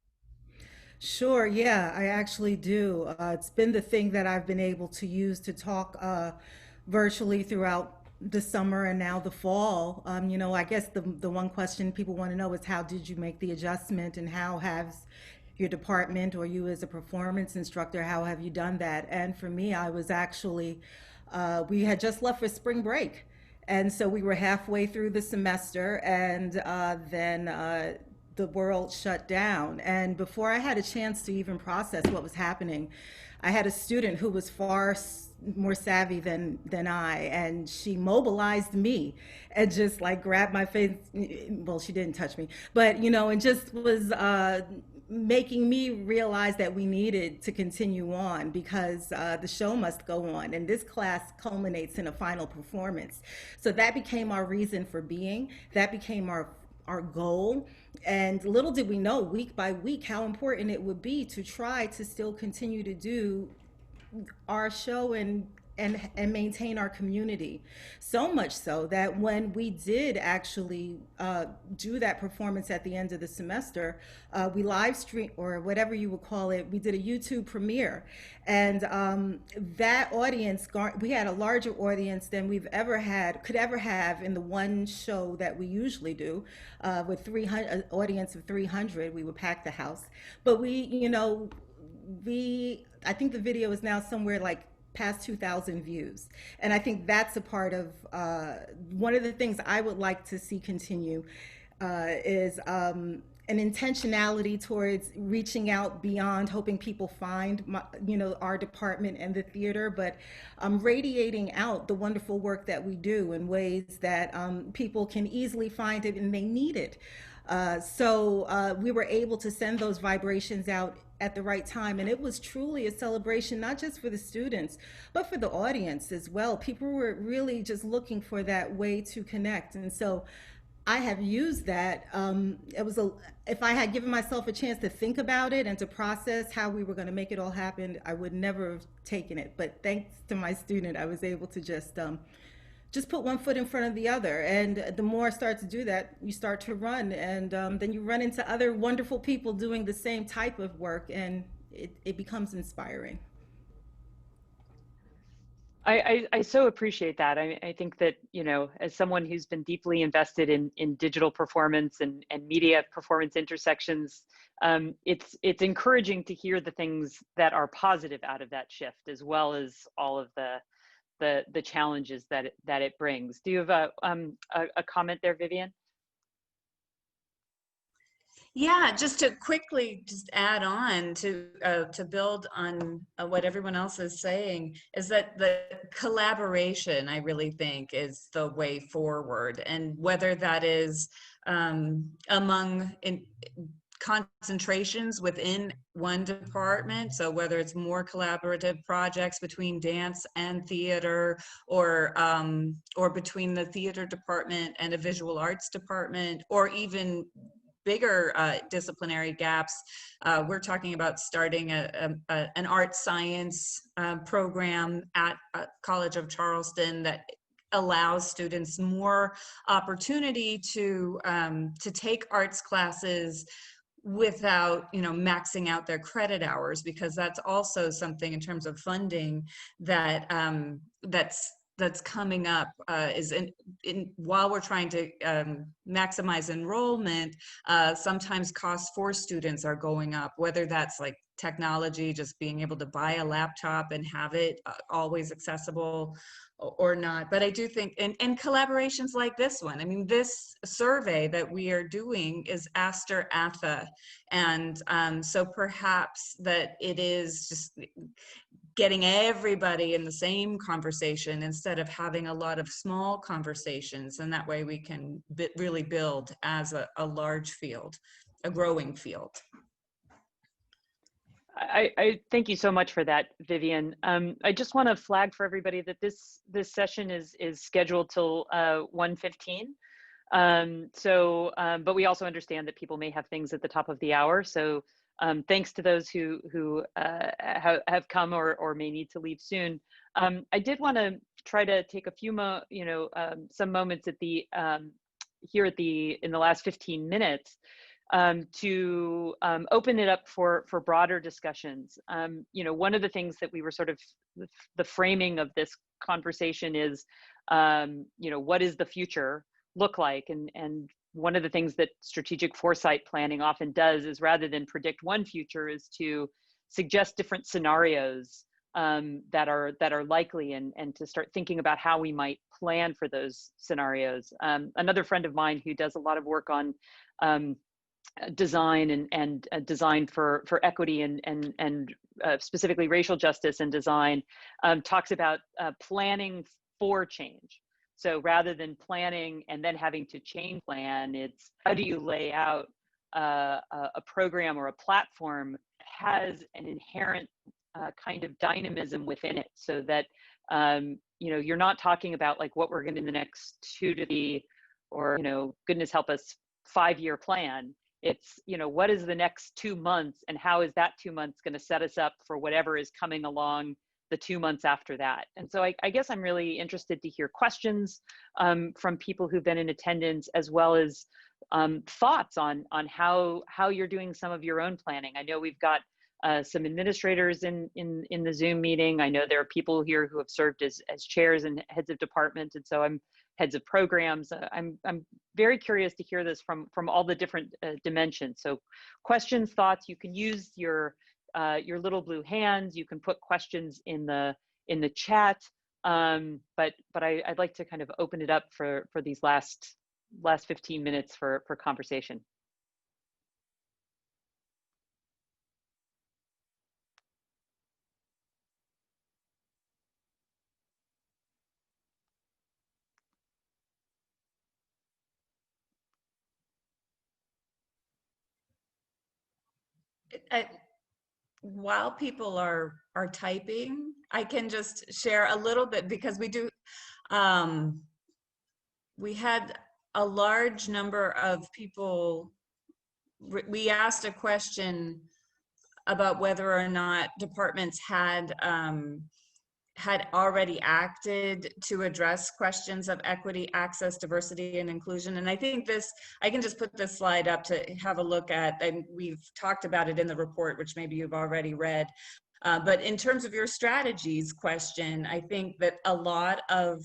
Sure, yeah, I actually do. It's been the thing that I've been able to use to talk virtually throughout the summer and now the fall. You know, I guess the one question people want to know is how did you make the adjustment, and how has your department or you as a performance instructor, how have you done that? And for me, I was actually, we had just left for spring break. And so we were halfway through the semester, and then the world shut down. And before I had a chance to even process what was happening, I had a student who was far more savvy than I, and she mobilized me and just like grabbed my face. Well, she didn't touch me, but you know, and just was making me realize that we needed to continue on because the show must go on, and this class culminates in a final performance. So that became our reason for being. That became our goal. And little did we know, week by week, how important it would be to try to still continue to do our show and maintain our community. So much so that when we did actually do that performance at the end of the semester, we live stream, or whatever you would call it, we did a YouTube premiere. And that audience, we had a larger audience than we've could ever have in the one show that we usually do. With 300, an audience of 300, we would pack the house. But I think the video is now somewhere like past 2,000 views. And I think that's a part of, one of the things I would like to see continue is an intentionality towards reaching out beyond hoping people find our department and the theater, but radiating out the wonderful work that we do in ways that people can easily find it and they need it. So we were able to send those vibrations out at the right time, and it was truly a celebration, not just for the students, but for the audience as well. People were really just looking for that way to connect, and so I have used that. If I had given myself a chance to think about it and to process how we were going to make it all happen, I would never have taken it. But thanks to my student, I was able to just put one foot in front of the other. And the more I start to do that, you start to run, and then you run into other wonderful people doing the same type of work, and it becomes inspiring. I so appreciate that. I think that, as someone who's been deeply invested in digital performance and media performance intersections, it's encouraging to hear the things that are positive out of that shift, as well as all of the challenges that it brings. Do you have a comment there, Vivian? Yeah, just to quickly just add on to build on what everyone else is saying, is that the collaboration, I really think, is the way forward, and whether that is among concentrations within one department, so whether it's more collaborative projects between dance and theater, or between the theater department and a visual arts department, or even bigger disciplinary gaps. We're talking about starting an art science program at College of Charleston that allows students more opportunity to take arts classes without maxing out their credit hours, because that's also something in terms of funding that that's coming up, is while we're trying to maximize enrollment, sometimes costs for students are going up, whether that's like technology, just being able to buy a laptop and have it always accessible or not. But I do think, and collaborations like this one, I mean, this survey that we are doing is ASTR ATHA. And so perhaps that it is just getting everybody in the same conversation instead of having a lot of small conversations. And that way we can really build as a large field, a growing field. I thank you so much for that, Vivian. I just want to flag for everybody that this session is scheduled till 1:15. But we also understand that people may have things at the top of the hour. So thanks to those who have come or may need to leave soon. I did want to try to take a few some moments at the in the last 15 minutes to open it up for broader discussions. One of the things that we were sort of, the framing of this conversation is, what does the future look like? And one of the things that strategic foresight planning often does is, rather than predict one future, is to suggest different scenarios that are likely, and to start thinking about how we might plan for those scenarios. Another friend of mine who does a lot of work on design and design for equity and specifically racial justice and design, talks about planning for change. So rather than planning and then having to change plan, it's how do you lay out a program or a platform that has an inherent kind of dynamism within it, so that you're not talking about like what we're going to do in the next 2 to 3 or goodness help us 5-year plan. It's, what is the next 2 months, and how is that 2 months going to set us up for whatever is coming along the 2 months after that? And so I guess I'm really interested to hear questions from people who've been in attendance, as well as thoughts on how you're doing some of your own planning. I know we've got some administrators in the Zoom meeting. I know there are people here who have served as chairs and heads of department, and so I'm heads of programs. I'm very curious to hear this from all the different dimensions. So questions, thoughts, you can use your little blue hands. You can put questions in the chat. But I'd like to kind of open it up for these last 15 minutes for conversation. While people are typing, I can just share a little bit, because we do, we had a large number of people. We asked a question about whether or not departments had already acted to address questions of equity, access, diversity, and inclusion. And I think I can just put this slide up to have a look at, and we've talked about it in the report, which maybe you've already read. But in terms of your strategies question, I think that a lot of,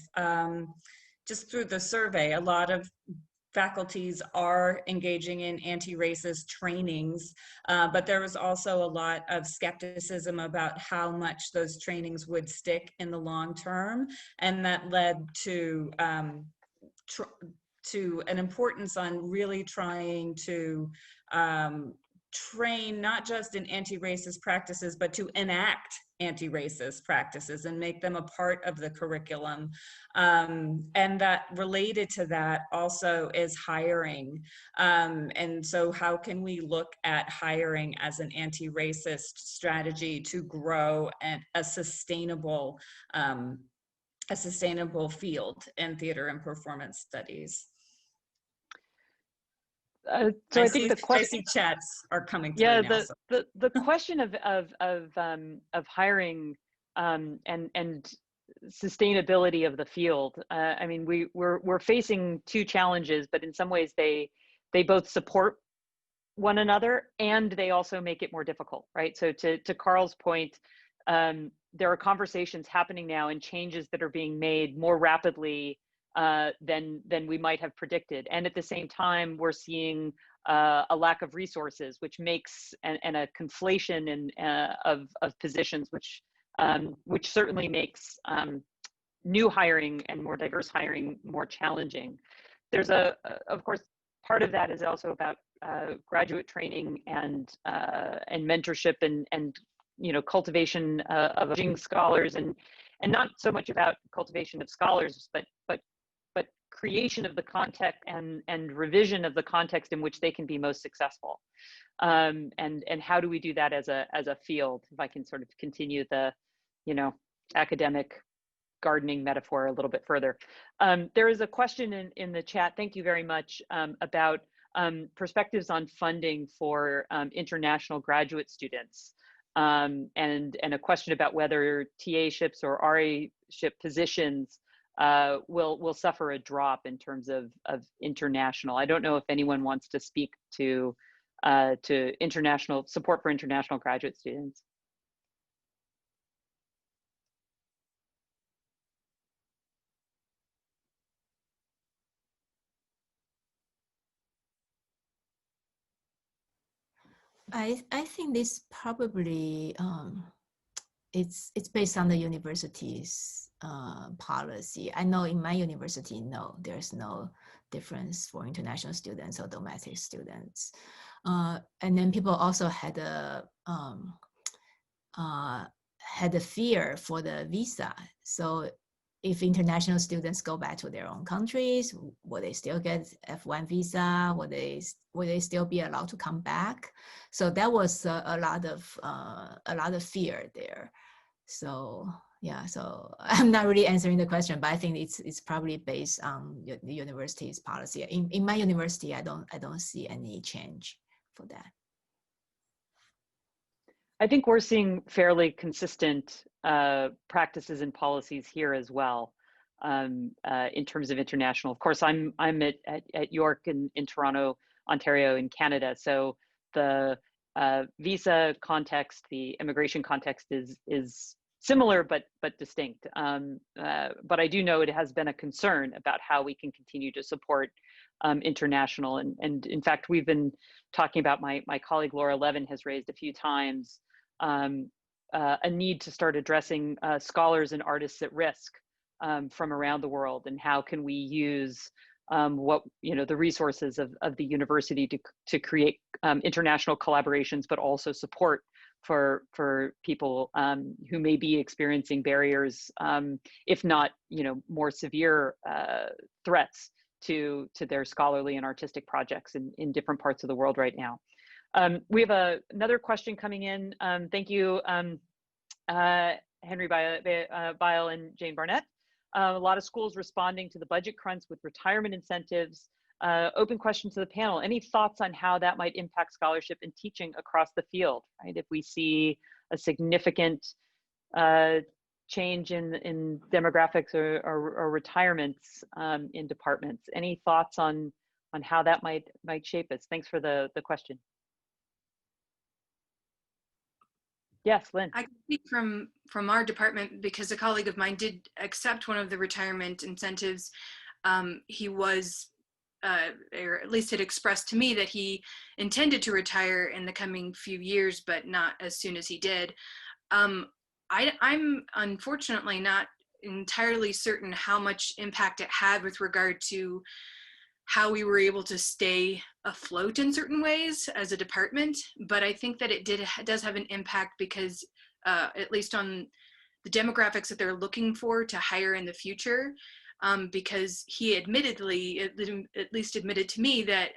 just through the survey, a lot of faculties are engaging in anti-racist trainings, but there was also a lot of skepticism about how much those trainings would stick in the long term, and that led to an importance on really trying to train not just in anti-racist practices, but to enact anti-racist practices and make them a part of the curriculum. And that related to that also is hiring. And so how can we look at hiring as an anti-racist strategy to grow a sustainable field in theater and performance studies? So I think the question, chats are coming through. yeah, now, the question of hiring and sustainability of the field. I mean, we're facing two challenges, but in some ways they both support one another, and they also make it more difficult, right? So to Karl's point, there are conversations happening now and changes that are being made more rapidly than we might have predicted. And at the same time, we're seeing a lack of resources, which makes, and a conflation of positions, which certainly makes new hiring and more diverse hiring more challenging. There's of course, part of that is also about graduate training and mentorship and cultivation of emerging scholars, and not so much about cultivation of scholars, but creation of the context and revision of the context in which they can be most successful. And how do we do that as a field? If I can sort of continue the academic gardening metaphor a little bit further. There is a question in the chat, thank you very much, about perspectives on funding for international graduate students, and a question about whether TA-ships or RA-ship positions will suffer a drop in terms of international. I don't know if anyone wants to speak to international support for international graduate students. I think this probably it's based on the university's policy. I know in my university, no, there's no difference for international students or domestic students. And then people also had a fear for the visa. So if international students go back to their own countries, will they still get F1 visa? Will they still be allowed to come back? So that was a lot of fear there. So yeah, so I'm not really answering the question, but I think it's probably based on the university's policy. In my university, I don't see any change for that. I think we're seeing fairly consistent practices and policies here as well, in terms of international. Of course, I'm at York in Toronto, Ontario, in Canada. So the visa context, the immigration context is similar but distinct. But I do know it has been a concern about how we can continue to support international. And in fact, we've been talking about, my colleague Laura Levin has raised a few times a need to start addressing scholars and artists at risk from around the world, and how can we use the resources of the university to create international collaborations, but also support for people who may be experiencing barriers, if not more severe threats to their scholarly and artistic projects in different parts of the world right now. We have another question coming in. Thank you, Henry Bile and Jane Barnett. A lot of schools responding to the budget crunch with retirement incentives. Open question to the panel. Any thoughts on how that might impact scholarship and teaching across the field, right? If we see a significant change in demographics or retirements in departments. Any thoughts on how that might shape us? Thanks for the question. Yes, Lynn. I can speak from our department because a colleague of mine did accept one of the retirement incentives. He was, or at least had expressed to me that he intended to retire in the coming few years, but not as soon as he did. I'm unfortunately not entirely certain how much impact it had with regard to how we were able to stay afloat in certain ways as a department, but I think that it does have an impact because at least on the demographics that they're looking for to hire in the future, because he admittedly, at least admitted to me, that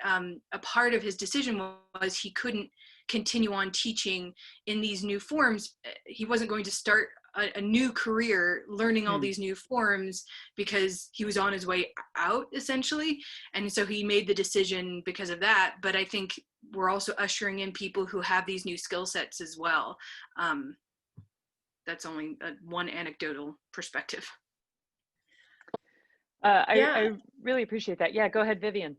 a part of his decision was he couldn't continue on teaching in these new forms. He wasn't going to start a new career learning all these new forms because he was on his way out, essentially. And so he made the decision because of that. But I think we're also ushering in people who have these new skill sets as well. That's only one anecdotal perspective. I really appreciate that. Yeah, go ahead, Vivian.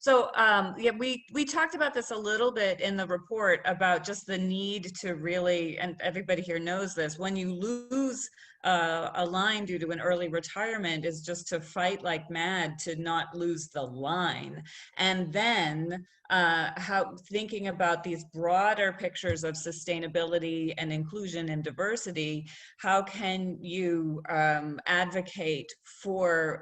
So yeah, we talked about this a little bit in the report about just the need to really, and everybody here knows this, when you lose a line due to an early retirement is just to fight like mad to not lose the line. And then how thinking about these broader pictures of sustainability and inclusion and diversity, how can you advocate for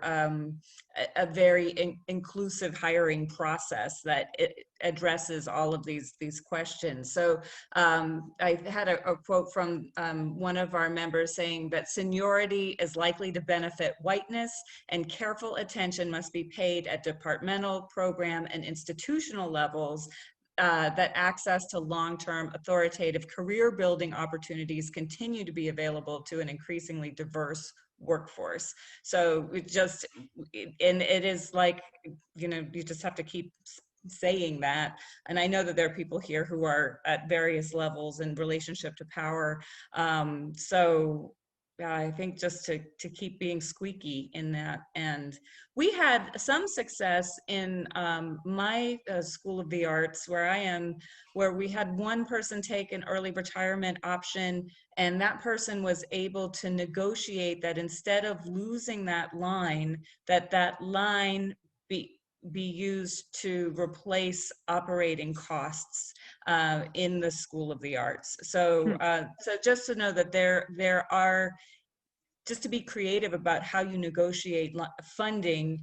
a very inclusive hiring process that addresses all of these questions? So I had a quote from one of our members saying that seniority is likely to benefit whiteness, and careful attention must be paid at departmental, program, and institutional levels that access to long-term authoritative career building opportunities continue to be available to an increasingly diverse workforce. So it just, and it is like, you know, you just have to keep saying that. And I know that there are people here who are at various levels in relationship to power. So I think just to keep being squeaky in that. And we had some success in my School of the Arts where I am, where we had one person take an early retirement option, and that person was able to negotiate that instead of losing that line, that line be used to replace operating costs in the School of the Arts. So, so just to know that there are, just to be creative about how you negotiate funding,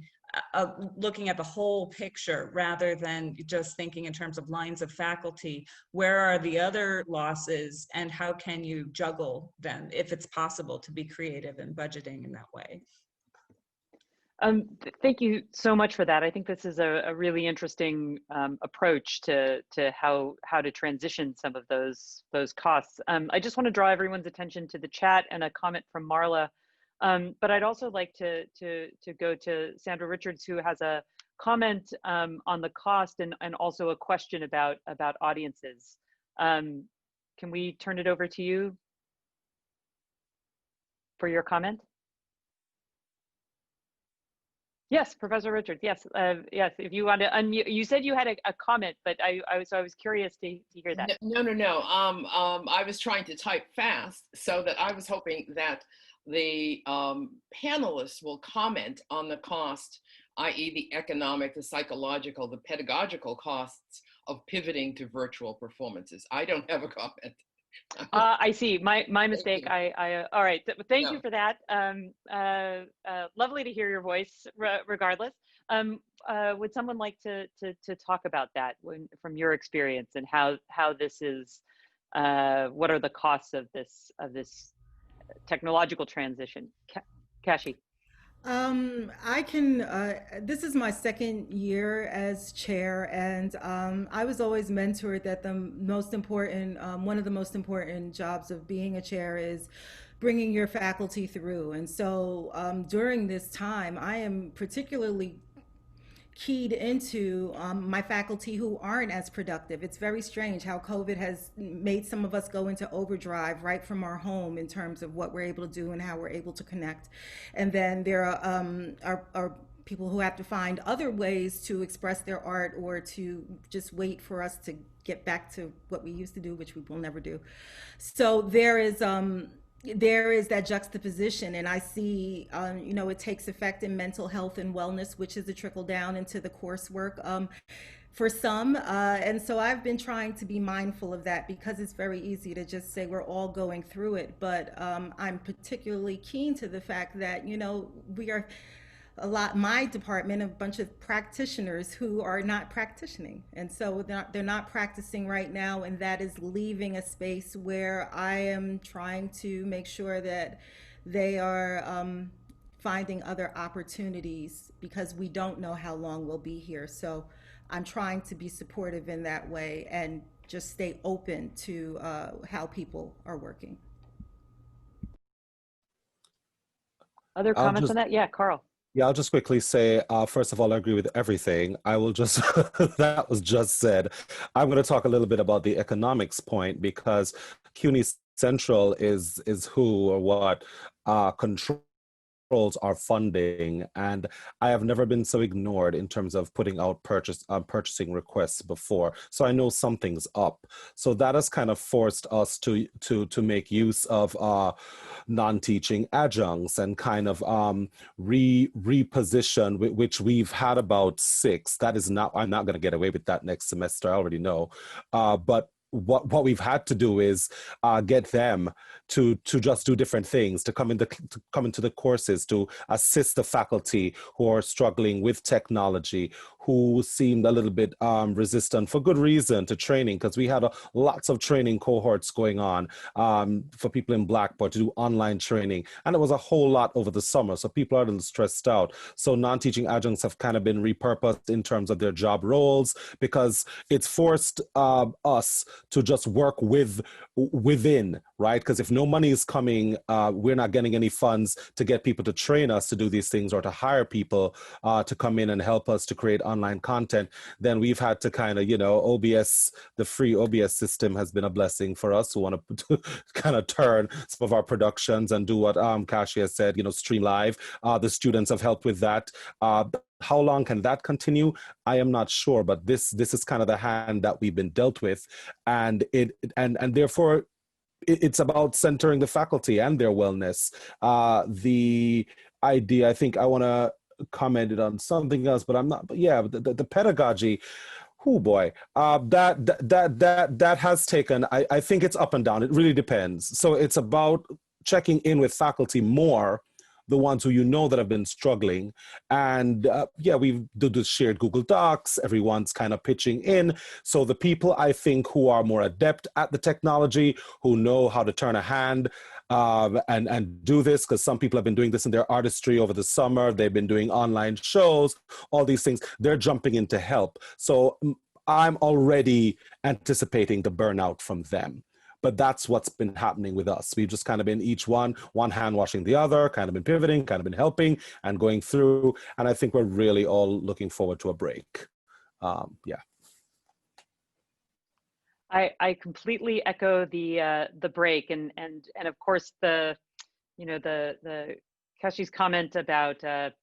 looking at the whole picture rather than just thinking in terms of lines of faculty. Where are the other losses and how can you juggle them if it's possible to be creative in budgeting in that way? Thank you so much for that. I think this is a really interesting approach to how to transition some of those costs. I just want to draw everyone's attention to the chat and a comment from Marla. But I'd also like to go to Sandra Richards, who has a comment on the cost and also a question about audiences. Can we turn it over to you for your comment? Yes, Professor Richards. Yes, yes. If you want to unmute, you said you had a comment, but I was curious to hear that. No. I was trying to type fast, so that I was hoping that the panelists will comment on the cost, i.e., the economic, the psychological, the pedagogical costs of pivoting to virtual performances. I don't have a comment. I see. My mistake. All right. Thank you for that. Lovely to hear your voice, regardless. Would someone like to talk about that from your experience and how this is? What are the costs of this technological transition? Kashi. I can, this is my second year as chair, and I was always mentored that the most important, one of the most important jobs of being a chair is bringing your faculty through. And so during this time, I am particularly keyed into my faculty who aren't as productive. It's very strange how COVID has made some of us go into overdrive right from our home in terms of what we're able to do and how we're able to connect. And then there are people who have to find other ways to express their art or to just wait for us to get back to what we used to do, which we will never do. So there is that juxtaposition, and I see, you know, it takes effect in mental health and wellness, which is a trickle down into the coursework for some. And so I've been trying to be mindful of that because it's very easy to just say we're all going through it. But I'm particularly keen to the fact that, you know, we are my department, a bunch of practitioners who are not practicing. And so they're not practicing right now, and that is leaving a space where I am trying to make sure that they are finding other opportunities because we don't know how long we'll be here. So I'm trying to be supportive in that way and just stay open to how people are working. Other comments on that? Yeah, Karl. Yeah, I'll just quickly say, first of all, I agree with everything. I will just, that was just said. I'm going to talk a little bit about the economics point because CUNY Central is who or what control controls our funding, and I have never been so ignored in terms of putting out purchasing requests before. So I know something's up. So that has kind of forced us to make use of non-teaching adjuncts and kind of reposition, which we've had about 6. That is not, I'm not going to get away with that next semester. I already know, but what we've had to do is get them to just do different things, to come into the courses, to assist the faculty who are struggling with technology, who seemed a little bit resistant for good reason to training, because we had lots of training cohorts going on for people in Blackboard to do online training, and it was a whole lot over the summer, so people are a little stressed out. So non-teaching adjuncts have kind of been repurposed in terms of their job roles, because it's forced us to just work within, right? Because if no money is coming, we're not getting any funds to get people to train us to do these things, or to hire people to come in and help us to create online content. Then we've had to kind of, OBS, the free OBS system has been a blessing for us who want to kind of turn some of our productions and do what Kashi has said, stream live. The students have helped with that. How long can that continue? I am not sure, but this is kind of the hand that we've been dealt with, and therefore it's about centering the faculty and their wellness. The idea, I think I want to comment it on something else, but I'm not. But yeah, the pedagogy. Oh boy, that has taken. I think it's up and down. It really depends. So it's about checking in with faculty more, the ones who that have been struggling. And we do the shared Google Docs, everyone's kind of pitching in. So the people, I think, who are more adept at the technology, who know how to turn a hand and do this, because some people have been doing this in their artistry over the summer, they've been doing online shows, all these things, they're jumping in to help. So I'm already anticipating the burnout from them. But that's what's been happening with us. We've just kind of been each one hand washing the other, kind of been pivoting, kind of been helping and going through. And I think we're really all looking forward to a break. I completely echo the break, and of course the Kashi's comment about that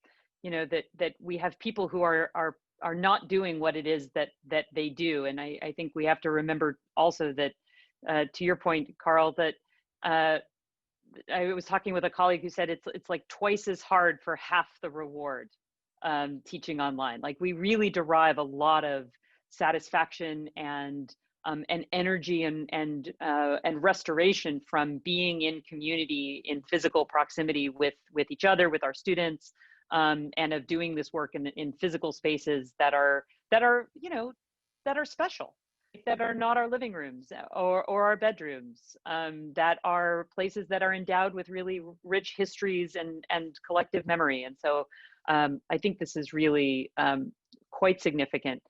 we have people who are not doing what it is that they do. And I think we have to remember also that to your point, Karl, that I was talking with a colleague who said it's like twice as hard for half the reward teaching online. Like, we really derive a lot of satisfaction and energy and restoration from being in community, in physical proximity with each other, with our students, and of doing this work in physical spaces that are special, that are not our living rooms or our bedrooms, that are places that are endowed with really rich histories and collective memory. And so I think this is really quite significant.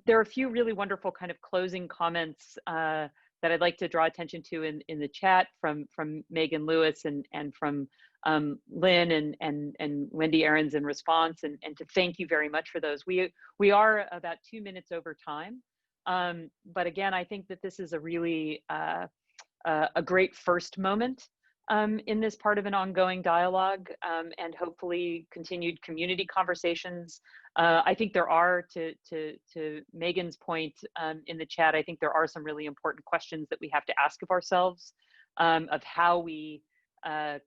There are a few really wonderful kind of closing comments that I'd like to draw attention to in the chat from Megan Lewis and from Lynn and Wendy Aarons in response, and to thank you very much for those. We are about 2 minutes over time. But again, I think that this is a really a great first moment in this part of an ongoing dialogue, and hopefully continued community conversations. I think there are, to Megan's point in the chat, I think there are some really important questions that we have to ask of ourselves, of how we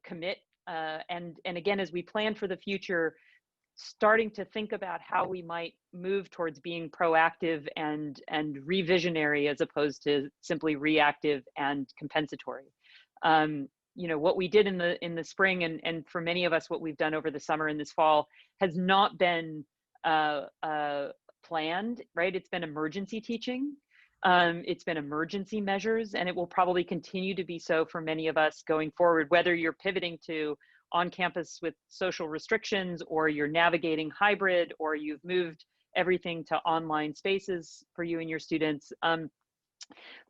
commit, and again, as we plan for the future, starting to think about how we might move towards being proactive and revisionary, as opposed to simply reactive and compensatory. What we did in the spring, and for many of us, what we've done over the summer and this fall, has not been planned, right? It's been emergency teaching. It's been emergency measures, and it will probably continue to be so for many of us going forward, whether you're pivoting to on campus with social restrictions, or you're navigating hybrid, or you've moved everything to online spaces for you and your students.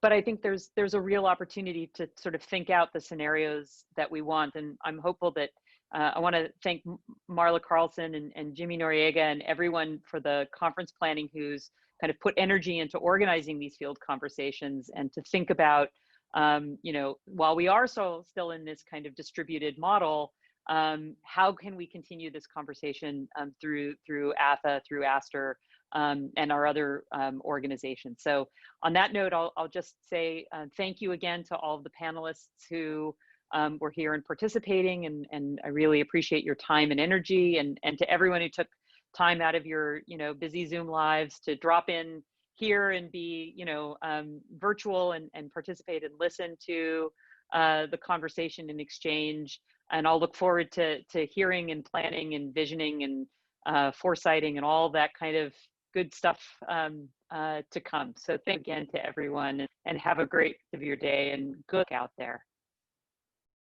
But I think there's a real opportunity to sort of think out the scenarios that we want. And I'm hopeful that I want to thank Marla Carlson and Jimmy Noriega and everyone for the conference planning who's kind of put energy into organizing these field conversations, and to think about, while we are still in this kind of distributed model, how can we continue this conversation through ATHA, through ASTR, and our other organizations. So on that note, I'll just say thank you again to all of the panelists who were here and participating, and I really appreciate your time and energy, and to everyone who took time out of your busy Zoom lives to drop in here and be virtual and participate and listen to the conversation and exchange. And I'll look forward to hearing and planning and visioning and foresighting and all that kind of good stuff to come. So thank again to everyone, and have a great rest of your day, and good luck out there.